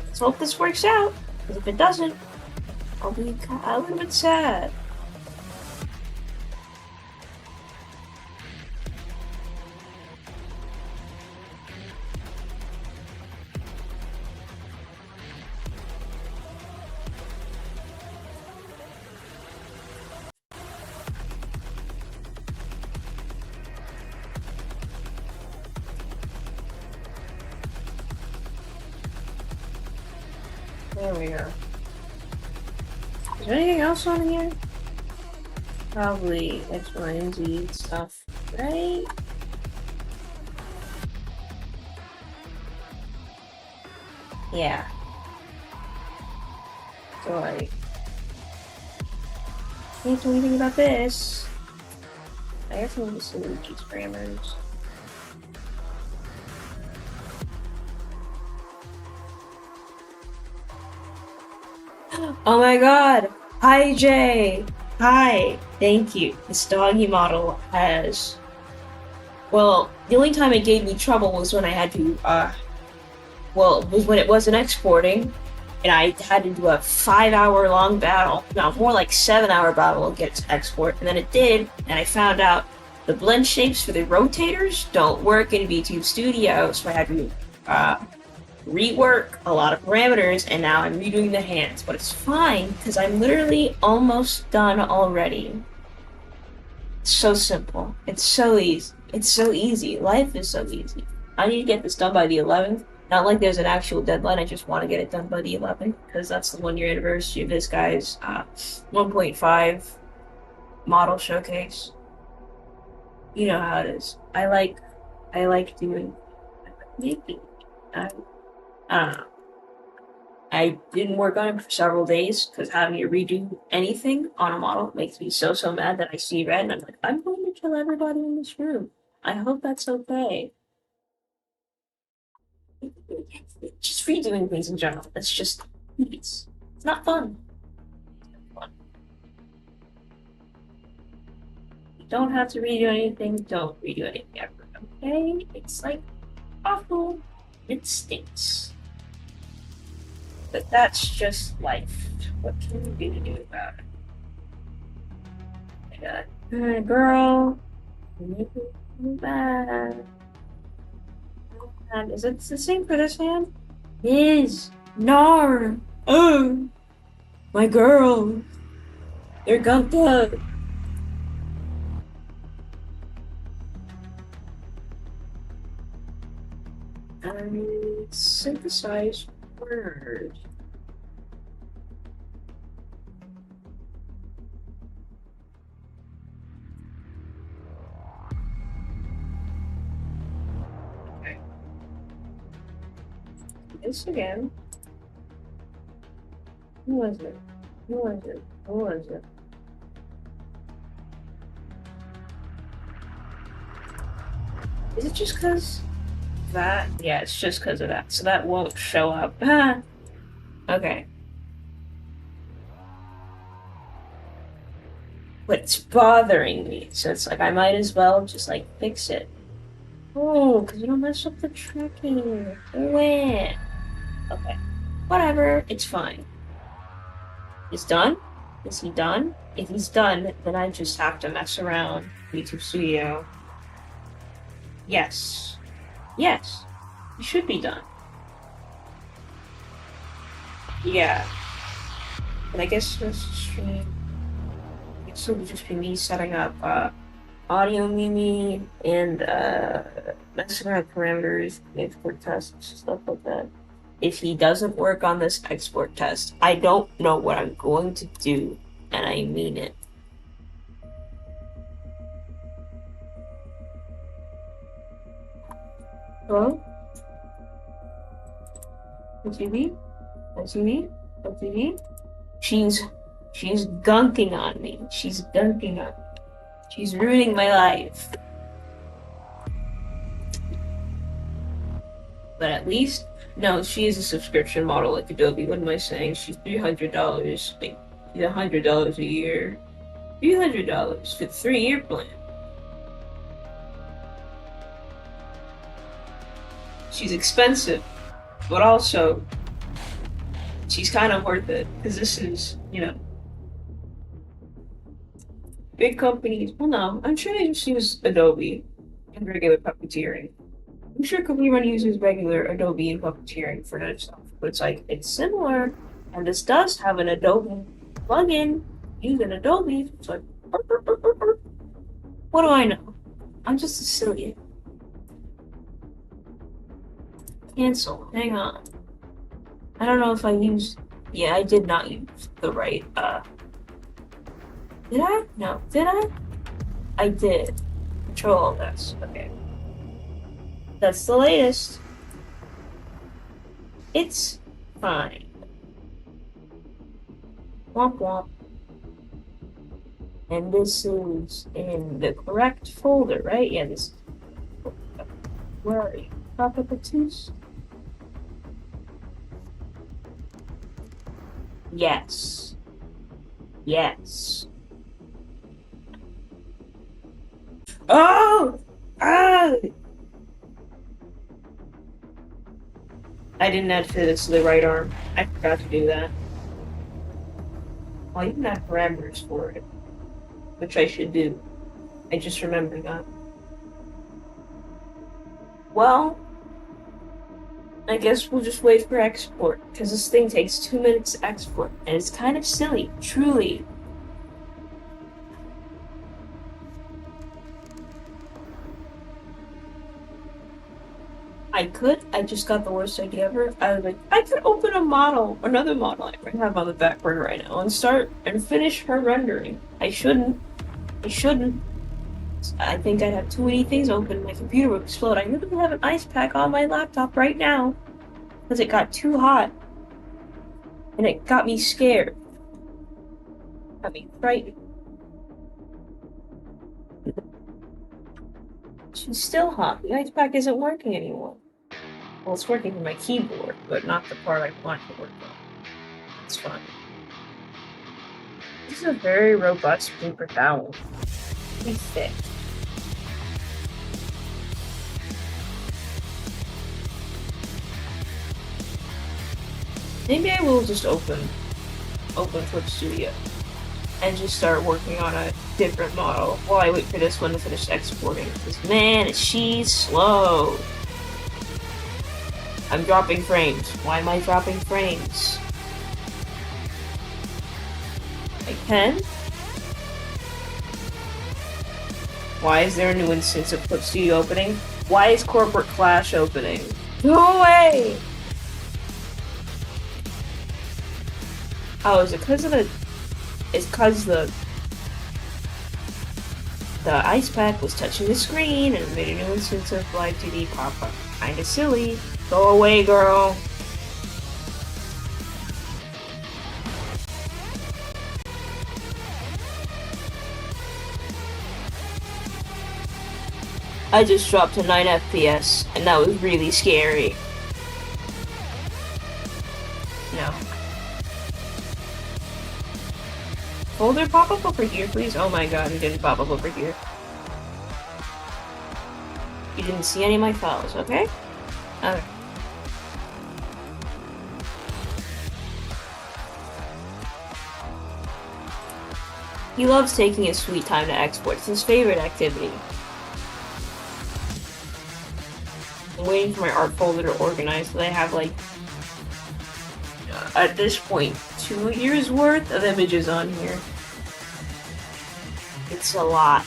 Let's hope this works out. Because if it doesn't, I'll be a little bit sad. There we are. there anything else on here? Probably X, Y, and Z stuff, right? Yeah. So like, can't do anything about this. I guess I'm just doing these grammars. Oh my god! Hi Jay! Hi! Thank you. This doggy model has... Well, the only time it gave me trouble was when I had to, was when it wasn't exporting, and I had to do a 5-hour long battle. No, more like 7-hour battle to get to export, and then it did, and I found out the blend shapes for the rotators don't work in VTube Studio, so I had to, rework a lot of parameters, and now I'm redoing the hands. But it's fine, because I'm literally almost done already. It's so simple. It's so easy. It's so easy. Life is so easy. I need to get this done by the 11th. Not like there's an actual deadline, I just want to get it done by the 11th, because that's the 1-year anniversary of this guy's 1.5 model showcase. You know how it is. I like doing making. I don't know. I didn't work on it for several days because having to redo anything on a model makes me so mad that I see red and I'm like, I'm going to kill everybody in this room. I hope that's okay. Just redoing things in general. It's just it's not fun. It's not fun. You don't have to redo anything, don't redo anything ever. Okay? It's like awful. It stinks. But that's just life. What can we do about it? I got, alright, girl. Make it bad. And is it the same for this hand? It is. Nar. Oh. My girl. They're gunked up. Synthesize word. Okay. This again. Who was it? Who was it? Who was it? Is it just because that? Yeah, it's just because of that. So that won't show up. Okay. But it's bothering me. So it's like I might as well just like fix it. Oh, because you don't mess up the tracking. Wait. Okay. Whatever. It's fine. He's done? Is he done? If he's done, then I just have to mess around. YouTube Studio. Yes. Yes. He should be done. Yeah. And I guess this stream. This will just be me setting up audio Mimi and messing around with parameters, export tests, stuff like that. If he doesn't work on this export test, I don't know what I'm going to do, and I mean it. Hello? TV? TV? TV? She's gunking on me. She's gunking on me. She's ruining my life. But at least, no, she is a subscription model like Adobe. What am I saying? She's $300. Like, she's $100 a year. $300 for the 3-year plan. She's expensive, but also she's kind of worth it because this is, you know, big companies. Well, no, I'm sure they just use Adobe and regular puppeteering. I'm sure Kalimon uses regular Adobe and puppeteering for that stuff, but it's like it's similar, and this does have an Adobe plugin using Adobe. It's like, burp, burp, burp, burp, burp. What do I know? I'm just a silly. Cancel. Hang on. I don't know if I used. Yeah, I did not use the right Did I? No. Did I? I did. Control all this. Okay. That's the latest. It's fine. Womp womp. And this is in the correct folder, right? Yeah, this. Where are you? Papa Patous? Yes. Yes. Oh! Ah! I didn't add physics to the right arm. I forgot to do that. Well, you can add parameters for it, which I should do. I just remembered that. Well, I guess we'll just wait for export, because this thing takes 2 minutes to export, and it's kind of silly, truly. I just got the worst idea ever. I was like, I could open another model I have on the back burner right now, and start and finish her rendering. I shouldn't. I think I'd have too many things open, my computer would explode. I literally have an ice pack on my laptop right now, because it got too hot. And it got me scared. Got me frightened. She's still hot. The ice pack isn't working anymore. Well, it's working for my keyboard, but not the part I want to work on. It's fine. This is a very robust paper towel. Pretty thick. Maybe I will just open Clip Studio and just start working on a different model while I wait for this one to finish exporting. Because man, she's slow. I'm dropping frames. Why am I dropping frames? I can? Why is there a new instance of Clip Studio opening? Why is Corporate Clash opening? Go away! Oh, is it because of the... It's because the ice pack was touching the screen and it made a new instance of Live 2D pop up. Kinda silly. Go away, girl. I just dropped to 9 FPS, and that was really scary. No. Folder pop up over here, please? Oh my god, it didn't pop up over here. You didn't see any of my files, okay? Okay. He loves taking his sweet time to export. It's his favorite activity. I'm waiting for my art folder to organize so I have, like, at this point, 2 years worth of images on here. It's a lot.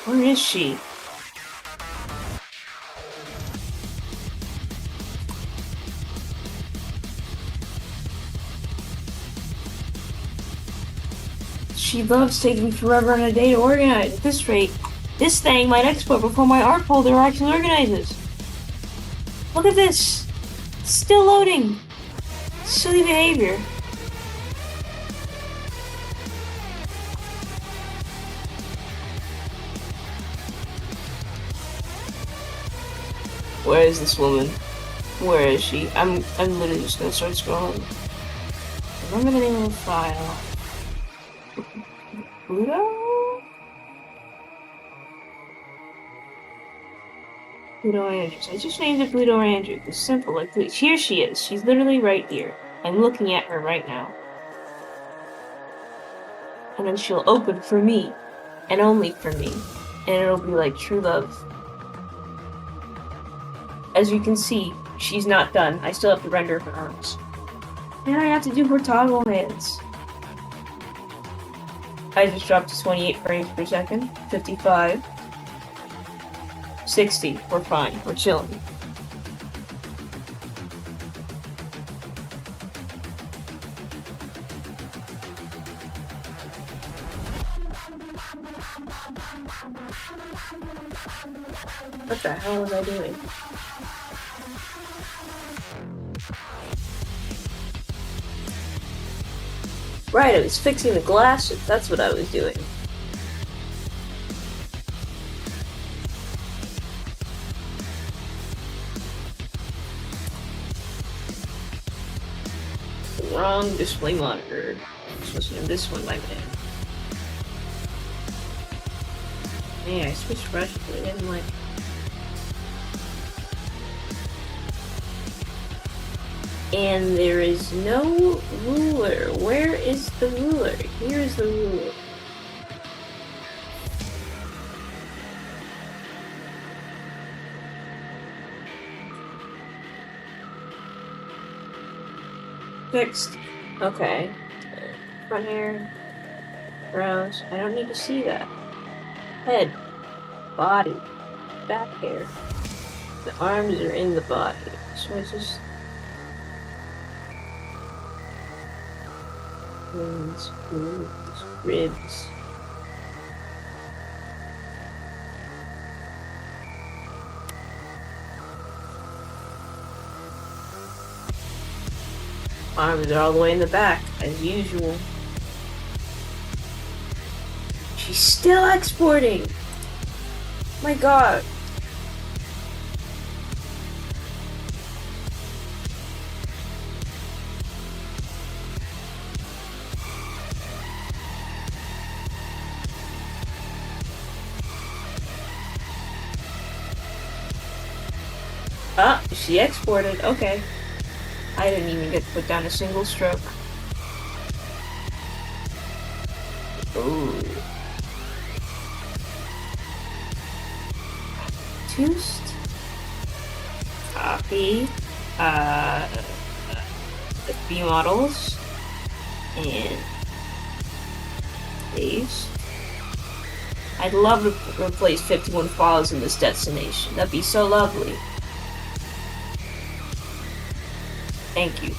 Where is she? She loves taking forever and a day to organize. At this rate, this thing might export before my art folder actually organizes. Look at this! It's still loading! Silly behavior. Where is this woman? Where is she? I'm literally just gonna start scrolling. Remember the name of the file. Pluto? Pluto Andrews. I just named it Pluto Andrews. It's simple. Like, here she is. She's literally right here. I'm looking at her right now. And then she'll open for me. And only for me. And it'll be like true love. As you can see, she's not done. I still have to render her arms. And I have to do her toggle hands. I just dropped to 28 frames per second. 55. 60. We're fine. We're chilling. What the hell was I doing? Right, I was fixing the glasses. That's what I was doing. Wrong display monitor. I'm supposed to do this one by then. Yeah, I switched brushes, but I didn't like. And there is no ruler. Where is the ruler? Here is the ruler. Fixed. Okay. Front hair. Brows. I don't need to see that. Head. Body. Back hair. The arms are in the body. So I just... Hands, boobs, ribs. Arms are all the way in the back, as usual. She's still exporting! My god. Ah, she exported. Okay. I didn't even get to put down a single stroke. Ooh. Toast. Copy. The B models. And paste. I'd love to replace 51 files in this destination. That'd be so lovely. Thank you.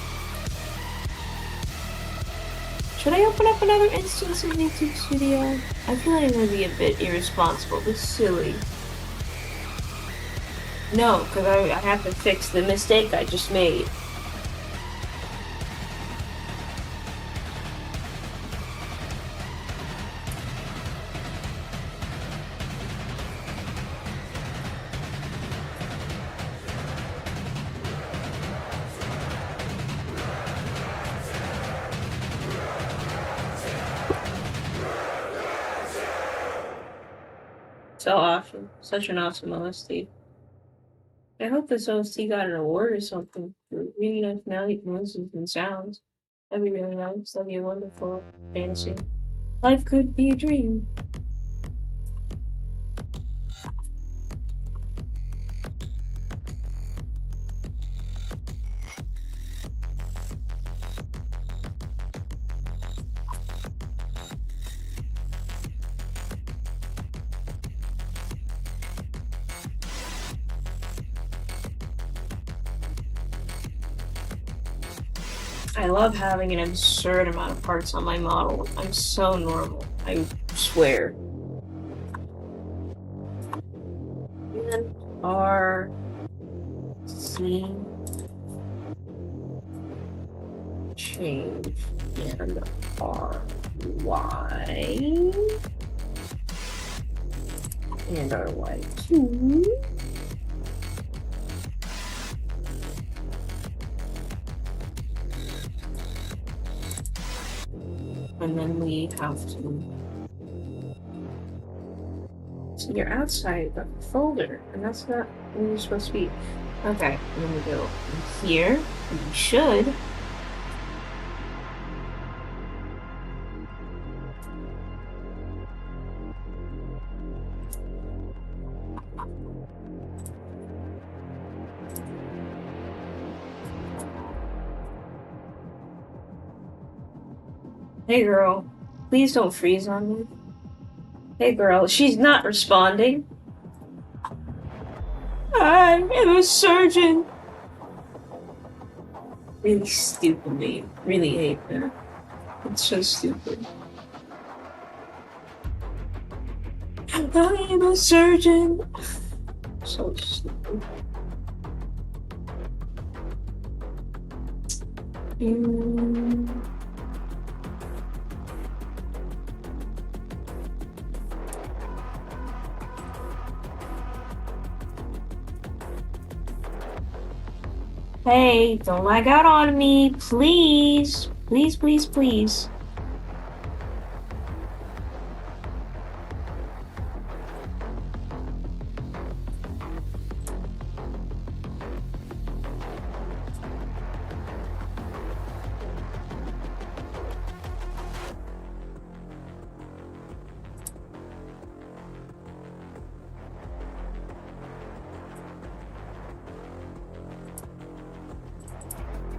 Should I open up another instance of YouTube Studio? I feel like I'm gonna be a bit irresponsible, but silly. No, because I have to fix the mistake I just made. So awesome. Such an awesome OST. I hope this OST got an award or something for really nice noises and sounds. That'd be really nice. That'd be a wonderful fantasy. Life could be a dream. I love having an absurd amount of parts on my model. I'm so normal, I swear. And then R, C, change, and R, Y, and R, Y, 2. And then we have to see your outside of the folder, and that's not where you're supposed to be. Okay, and then we go here, and we should Hey girl, please don't freeze on me. Hey girl, she's not responding. I am a surgeon. Really stupid name. Really hate that. It's so stupid. I am a surgeon. So stupid. Mm. Hey, don't lag out on me, please. Please, please, please.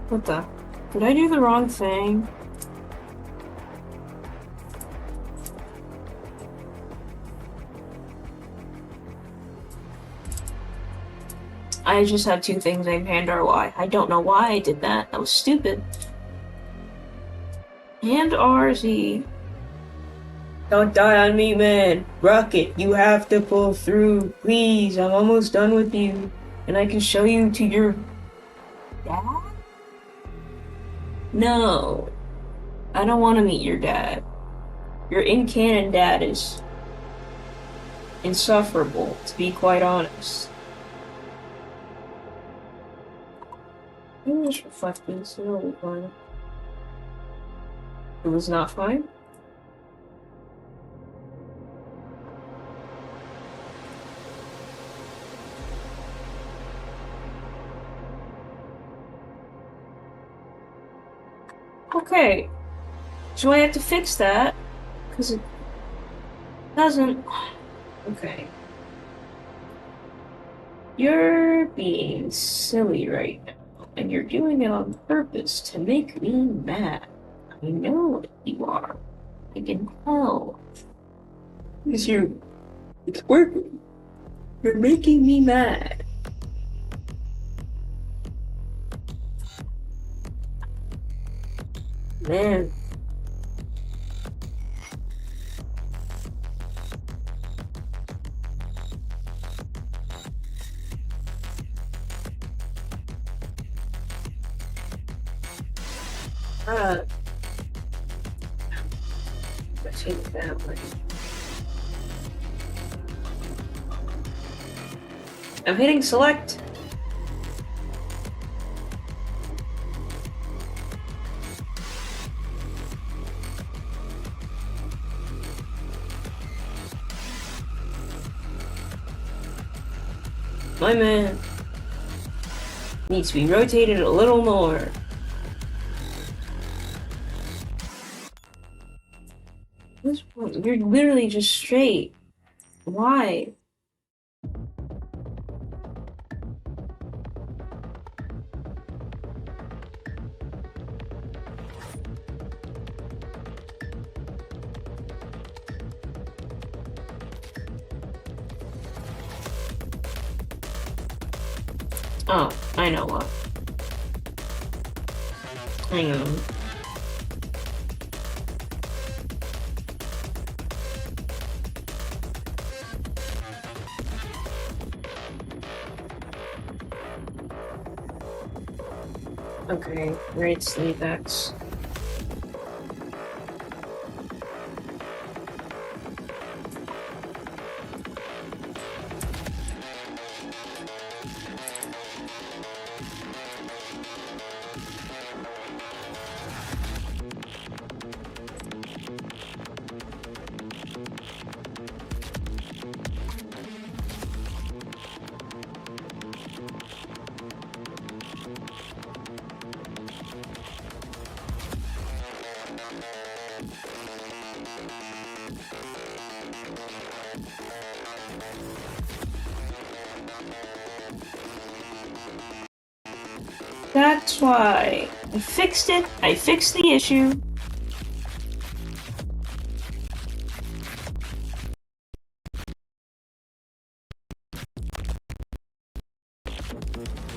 What the? Did I do the wrong thing? I just have two things named Hand RY. I don't know why I did that. That was stupid. Hand RZ. Don't die on me, man. Rocket, you have to pull through. Please, I'm almost done with you. And I can show you to your dad? No. I don't want to meet your dad. Your in-canon dad is insufferable, to be quite honest. Let me just reflect this. It'll be fine. It was not fine? Okay. So I have to fix that. Because it doesn't... Okay. You're being silly right now. And you're doing it on purpose to make me mad. I know you are. I can tell. Because it's working. You're making me mad. Man. Family. I'm hitting select. My man needs to be rotated a little more. You're literally just straight. Why? Oh, I know what. Hang on. Okay, great sleep X. That's why. I fixed it. I fixed the issue.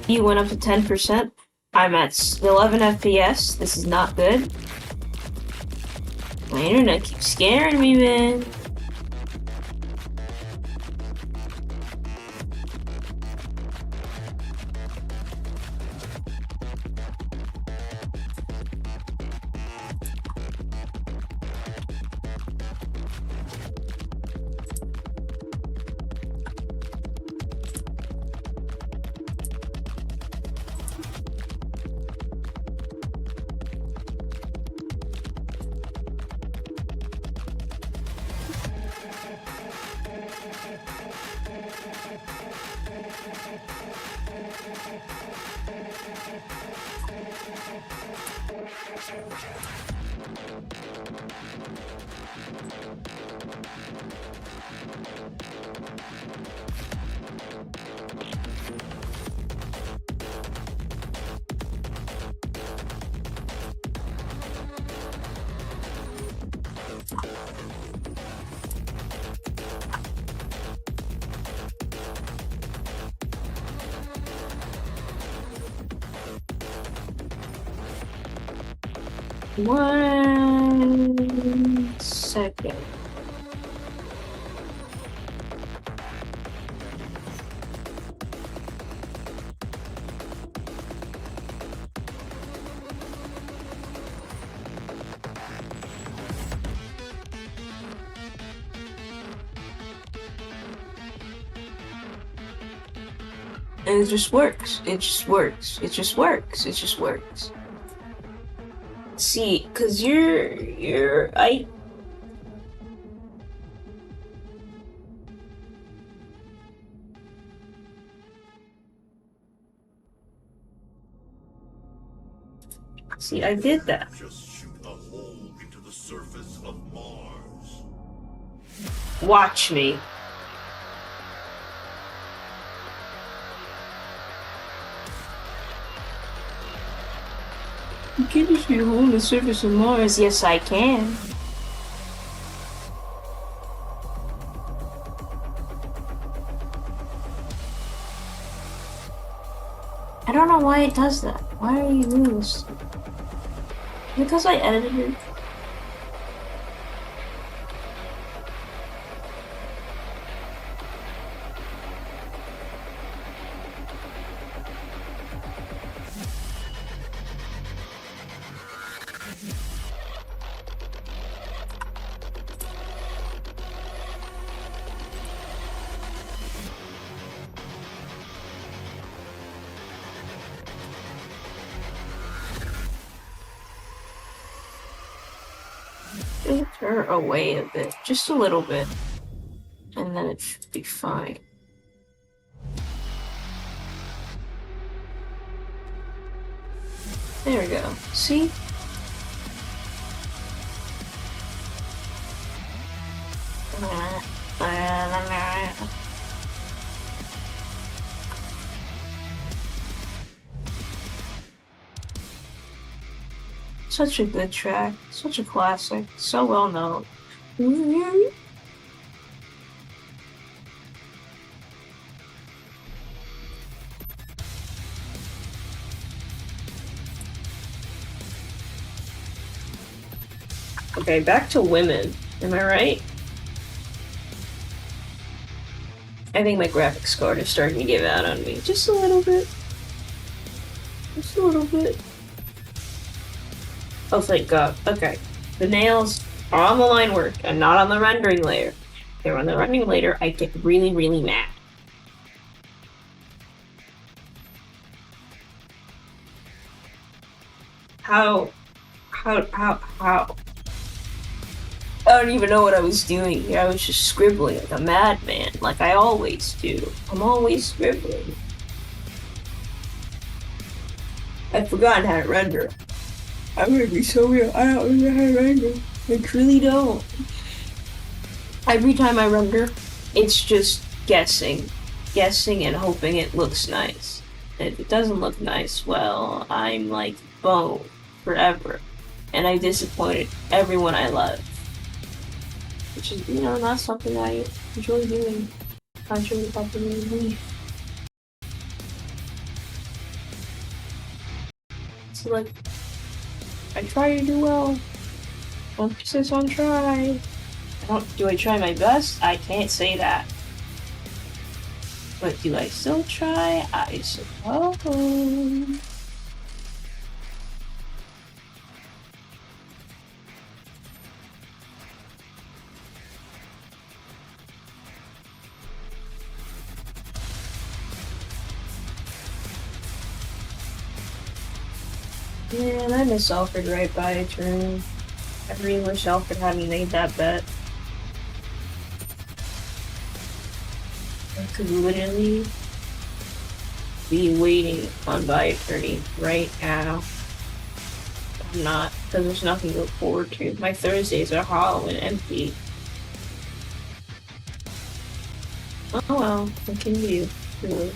You went up to 10%. I'm at 11 FPS. This is not good. My internet keeps scaring me, man. One second. And it just works. It just works. It just works. It just works. See, cause I. See, I did that. Just shoot a hole into the surface of Mars. Watch me. You can't just shoot a hole in the surface of Mars. Yes, I can. I don't know why it does that. Why are you doing this? Because I edited it. Filter away a bit, just a little bit, and then it should be fine. There we go. See? Such a good track, such a classic, so well known. Okay, back to women. Am I right? I think my graphics card is starting to give out on me. Just a little bit. Just a little bit. Oh, thank God. Okay. The nails are on the line work and not on the rendering layer. If they're on the rendering layer, I get really, really mad. How? I don't even know what I was doing. I was just scribbling like a madman, like I always do. I'm always scribbling. I've forgotten how to render. I'm gonna be so real. I don't know how to render. I truly don't. Every time I render, it's just guessing and hoping it looks nice. And if it doesn't look nice, well, I'm like bone forever. And I disappointed everyone I love. Which is, not something I enjoy doing. Contrary to popular belief. So like, I try to do well. Emphasis on try. Do I try my best? I can't say that. But do I still try? I suppose. Man, I miss Alfred right by a turn. I really wish Alfred hadn't made that bet. I could literally be waiting on by attorney right now. I'm not, because there's nothing to look forward to. My Thursdays are hollow and empty. Oh well, what can you do, really?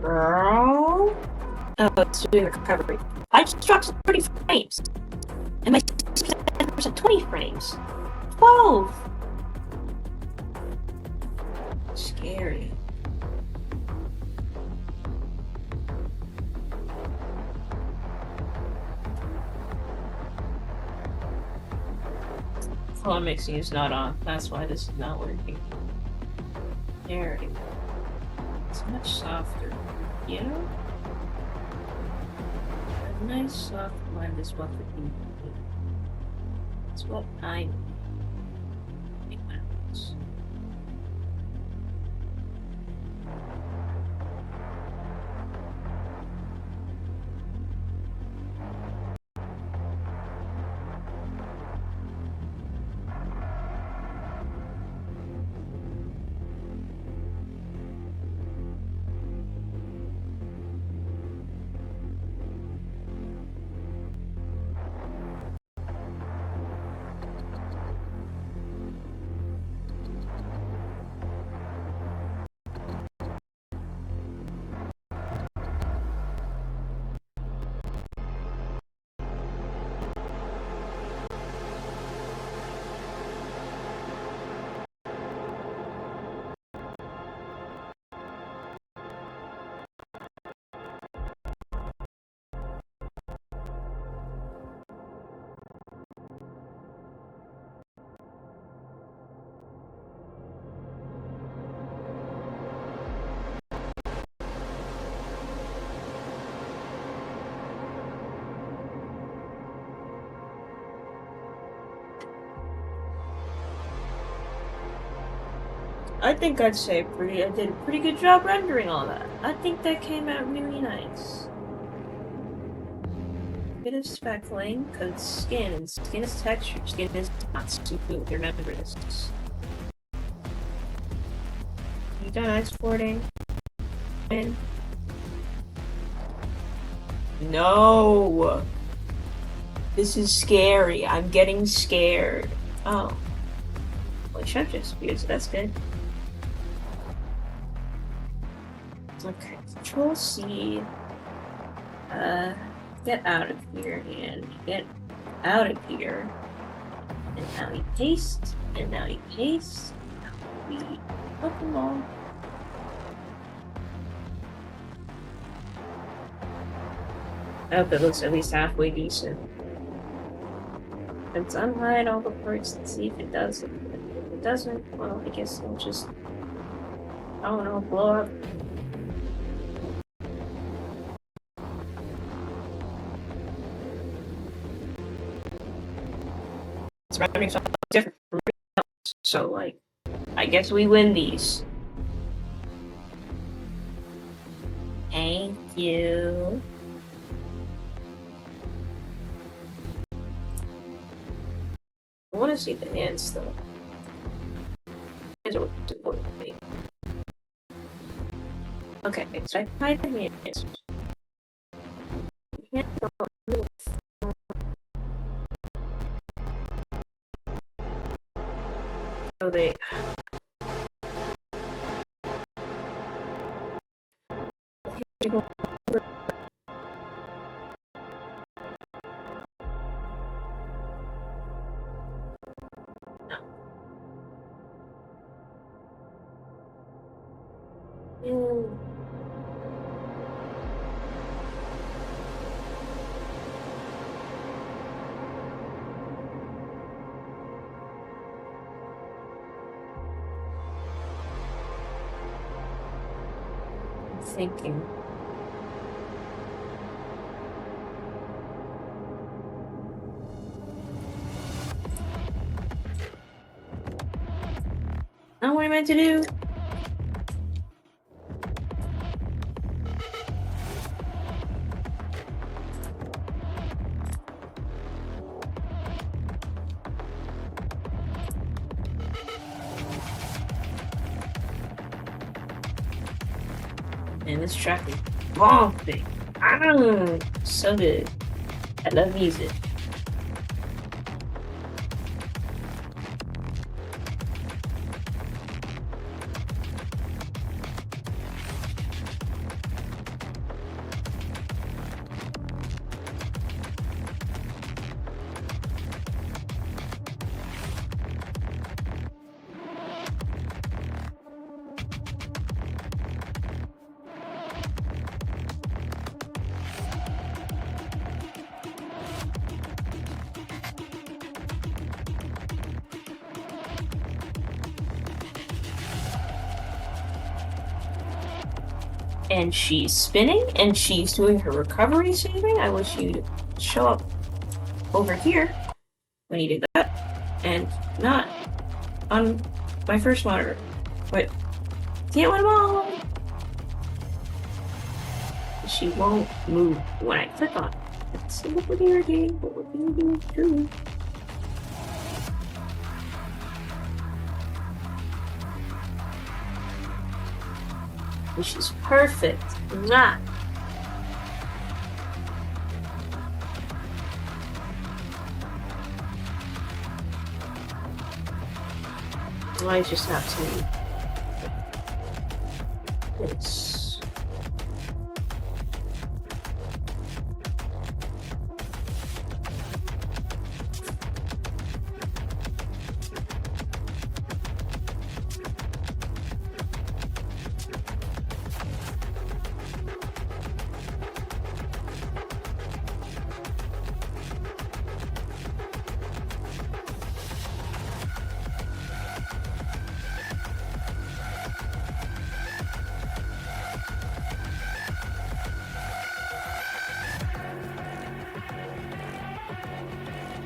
Girl? Oh, it's doing recovery. I just dropped 30 frames. And my 60% 20 frames. 12! Scary. Color mixing is not on. That's why this is not working. There it is. It's much softer. You know? A nice soft blend is what we need. It's what I need. I think I'd say I did a pretty good job rendering all that. I think that came out really nice. Bit of speckling, because skin is texture, skin is not smooth, remember this. You done exporting? And no! This is scary, I'm getting scared. Oh. Well, it should just be, so that's good. Okay, Control C. Get out of here and get out of here. And now we paste, and now we paste. Now we put them all. I hope it looks at least halfway decent. Let's unhide all the parts and see if it does. If it doesn't, well, I guess I'll just, I don't know, blow up. It's rendering something different from everything else. So, like, I guess we win these. Thank you. I want to see the hands though. Hands are what's important to me. Okay, so I find the hands. Hands are really so they. Thinking. Not what I meant to do. And this track is bumping. So good. I love music. And she's spinning, and she's doing her recovery saving. I wish you'd show up over here when you did that, and not on my first monitor. But can't win them all. She won't move when I click on it. It's a little irritating, but what can you do? It's true. Which is perfect. Nah. Why is just not saying this?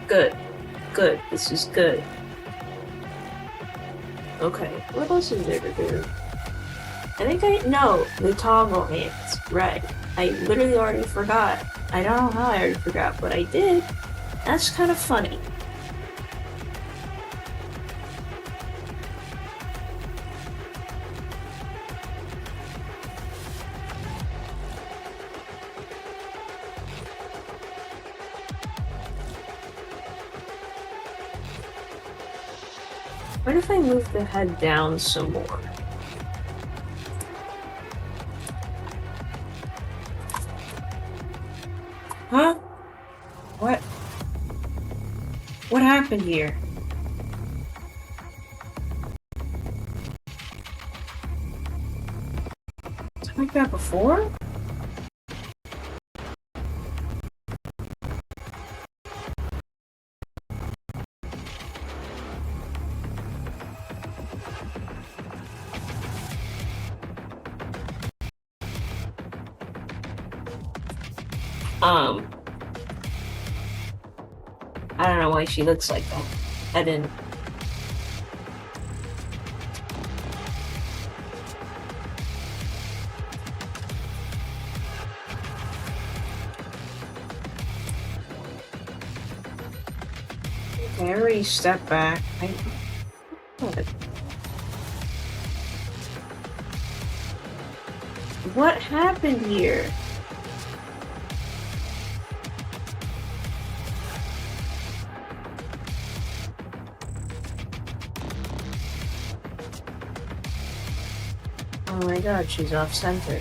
Good. Good. This is good. Okay, what else is there to do? I think I know the toggle hands. Right. I literally already forgot. I don't know how I already forgot, but I did. That's kind of funny. What if I move the head down some more? Huh? What? What happened here? Was it like that before? Um, I don't know why she looks like that. I didn't. Okay, I already stepped back. What happened here? Oh my god, she's off center.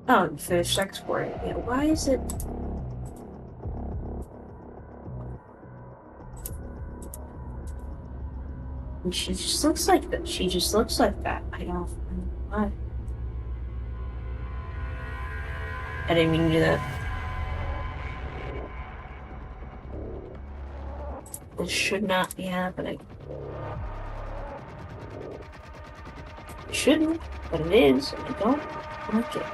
Oh, finished exporting. Yeah, why is it? And she just looks like that. She just looks like that. I don't know why. I didn't mean to do that. This should not be happening. It shouldn't, but it is, and I don't like it.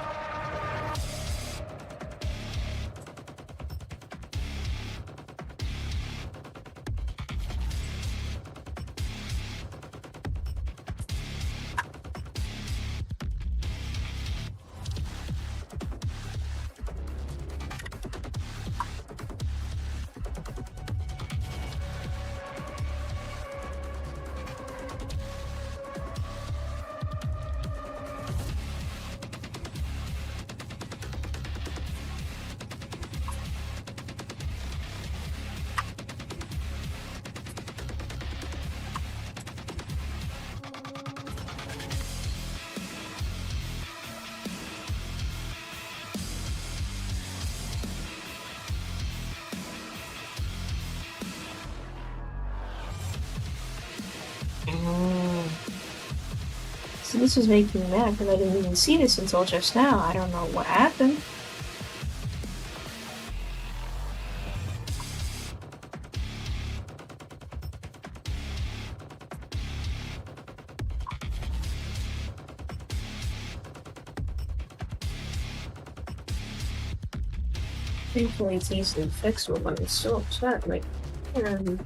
So this is making me mad because I didn't even see this until just now. I don't know what happened. Thankfully it's easily fixable, but I'm still upset. Like, hey.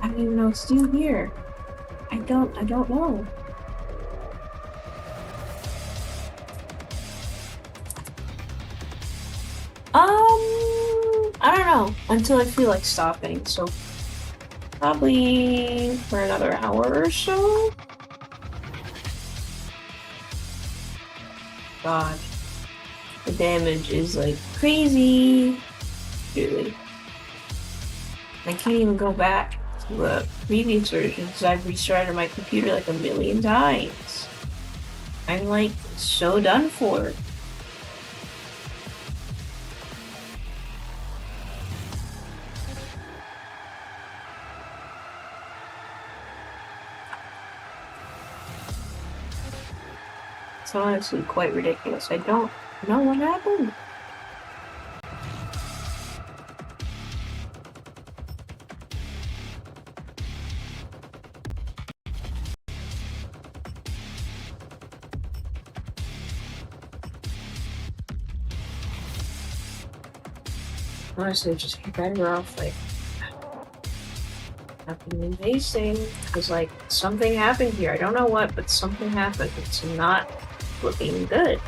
I don't even know what to do here. I don't know. I don't know until I feel like stopping. So probably for another hour or so. God, the damage is like crazy. Really, I can't even go back to the previous versions. I've restarted my computer like a million times. I'm like so done for. It's honestly quite ridiculous. I don't know what happened. Honestly, just be better off like nothing invasive, because like something happened here. I don't know what, but something happened. It's not looking good.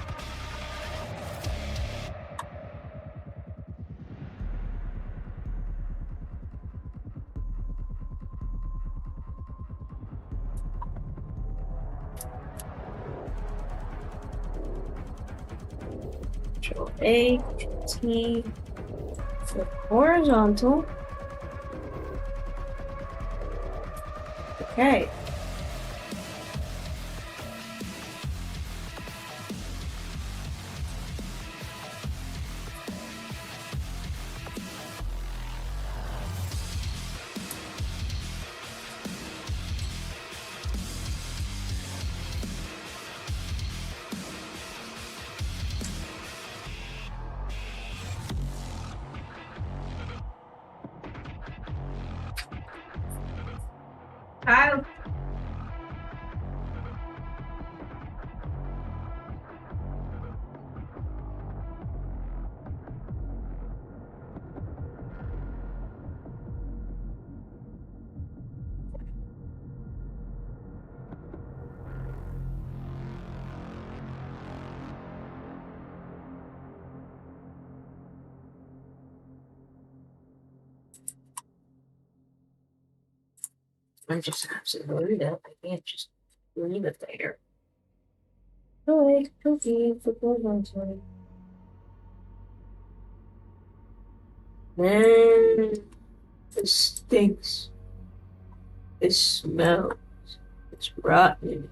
Control A, T, flip horizontal. Okay. Kyle. I just have to load it up. I can't just leave it there. Oh, wait, cookie, flip horizontal. Man, this stinks. It smells. It's rotten.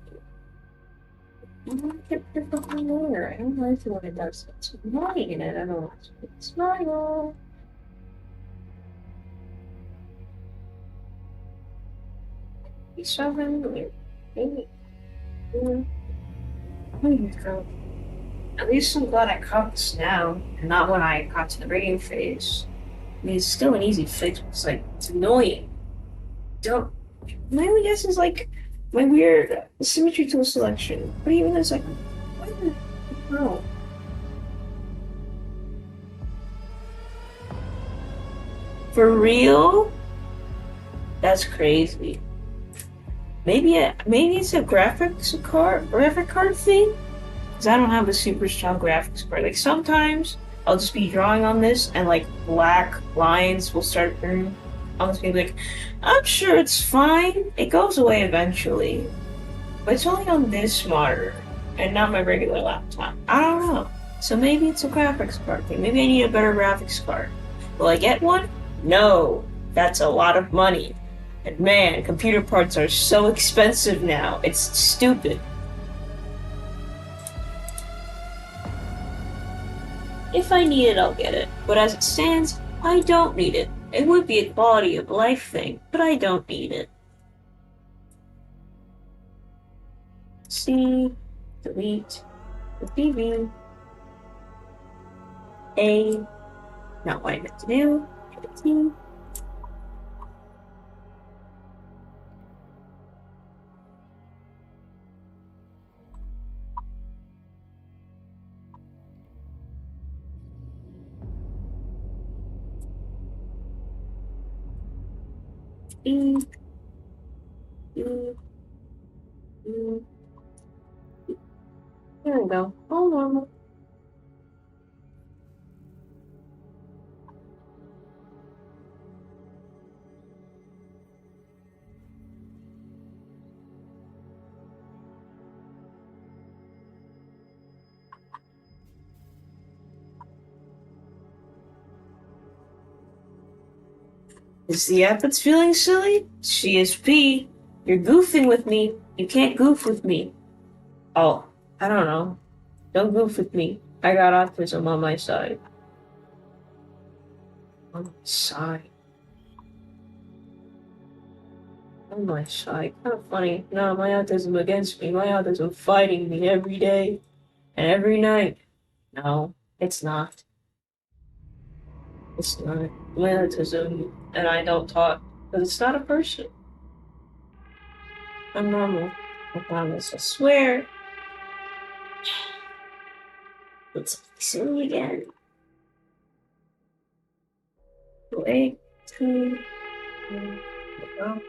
I don't get the fucking water. I don't like it when it does. It's annoying in it. I don't like it. It's annoying. He's so hungry. Maybe. Go. At least I'm glad I caught this now, and not when I got to the rating phase. I mean, it's still an easy fix, but it's like, it's annoying. Don't. My only guess is like my weird symmetry tool selection. But even it's like, what the hell? For real? That's crazy. Maybe it's a graphic card thing. Because I don't have a super strong graphics card. Like sometimes I'll just be drawing on this and like black lines will start appearing. I'll just be like, I'm sure it's fine. It goes away eventually. But it's only on this monitor and not my regular laptop. I don't know. So maybe it's a graphics card thing. Maybe I need a better graphics card. Will I get one? No. That's a lot of money. And man, computer parts are so expensive now. It's stupid. If I need it, I'll get it. But as it stands, I don't need it. It would be a quality of life thing, but I don't need it. C, delete, the PV, A, not what I meant to do, T, E, E, E. There we go. All normal. Is the app that's feeling silly? CSP, you're goofing with me. You can't goof with me. Oh, I don't know. Don't goof with me. I got autism on my side. On my side. On my side. Kind of funny. No, my autism against me. My autism fighting me every day and every night. No, it's not. It's not. My autism and I don't talk because it's not a person. I'm normal. I promise. I swear. It's silly again. Wait, two, go.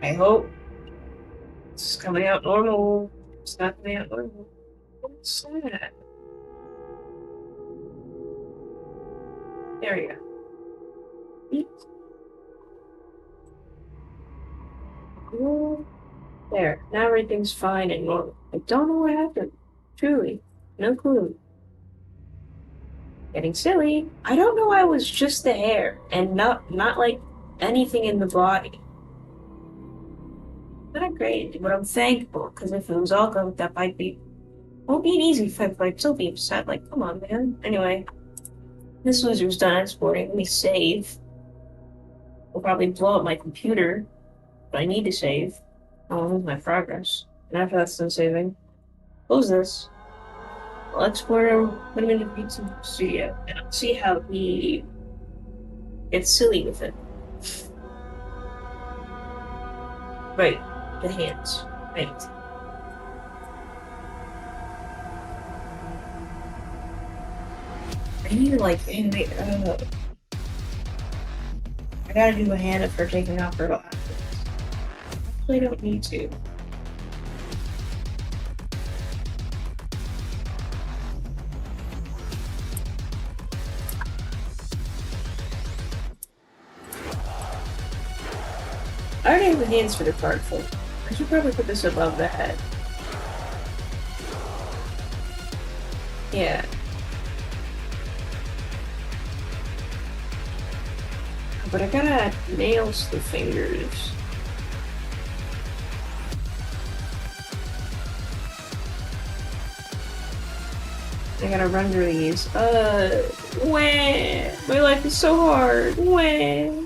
I hope it's coming out normal. It's not coming out normal. What's sad? There we go. Eat. There. Now everything's fine and normal. I don't know what happened. Truly. No clue. Getting silly. I don't know why it was just the hair and not like anything in the body. Not great, but I'm thankful because if it was all goat, that might be won't be an easy fight, but I'd still be upset. Like, come on, man. Anyway, this loser's done exporting. Let me save. We'll probably blow up my computer, but I need to save. I won't lose my progress. And after that's done saving, close this. I'll export him, put him into Pizza Studio, and I'll see how he gets silly with it. Right, the hands. Right. I need to like animate. I gotta do a hand for taking off her glasses. Actually, I don't need to. I already have the hands for the card fold. I should probably put this above the head. Yeah. But I gotta add nails to the fingers. I gotta render these. Wah! My life is so hard. Wah!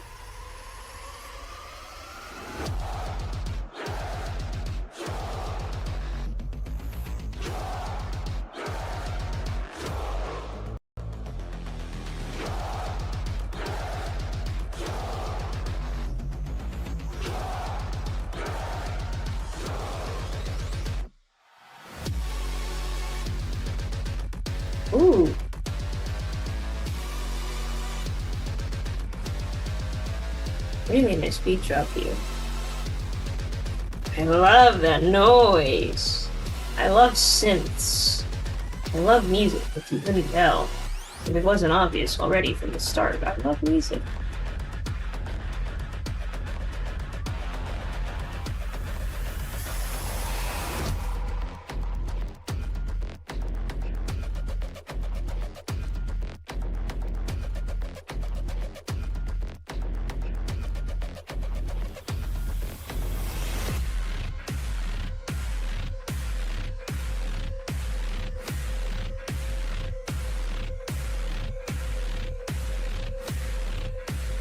Ooh. Really nice beat drop here. I love that noise. I love synths. I love music, if you couldn't tell. If it wasn't obvious already from the start, I love music.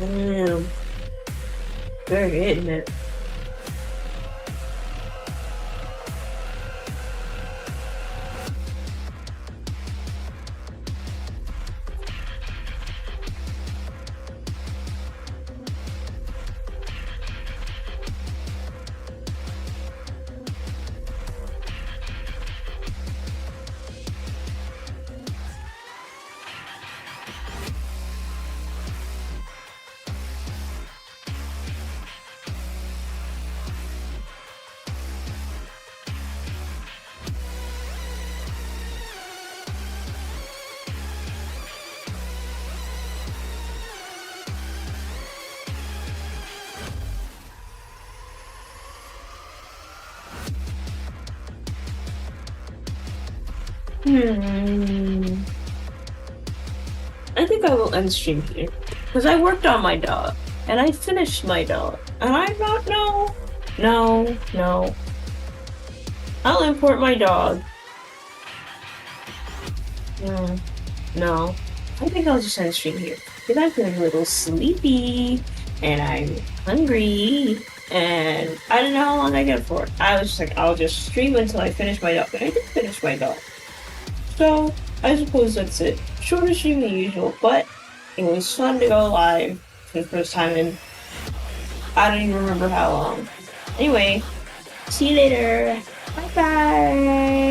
Damn. They're hitting it. I think I will end stream here. Because I worked on my dog. And I finished my dog. And I'm not, no. I'll import my dog. No. I think I'll just end stream here. Because I'm feeling a little sleepy. And I'm hungry. And I don't know how long I get for. I was just like, I'll just stream until I finish my dog. And I did finish my dog. So, I suppose that's it. Shorter stream than usual, but it was fun to go live for the first time in I don't even remember how long. Anyway, see you later. Bye bye.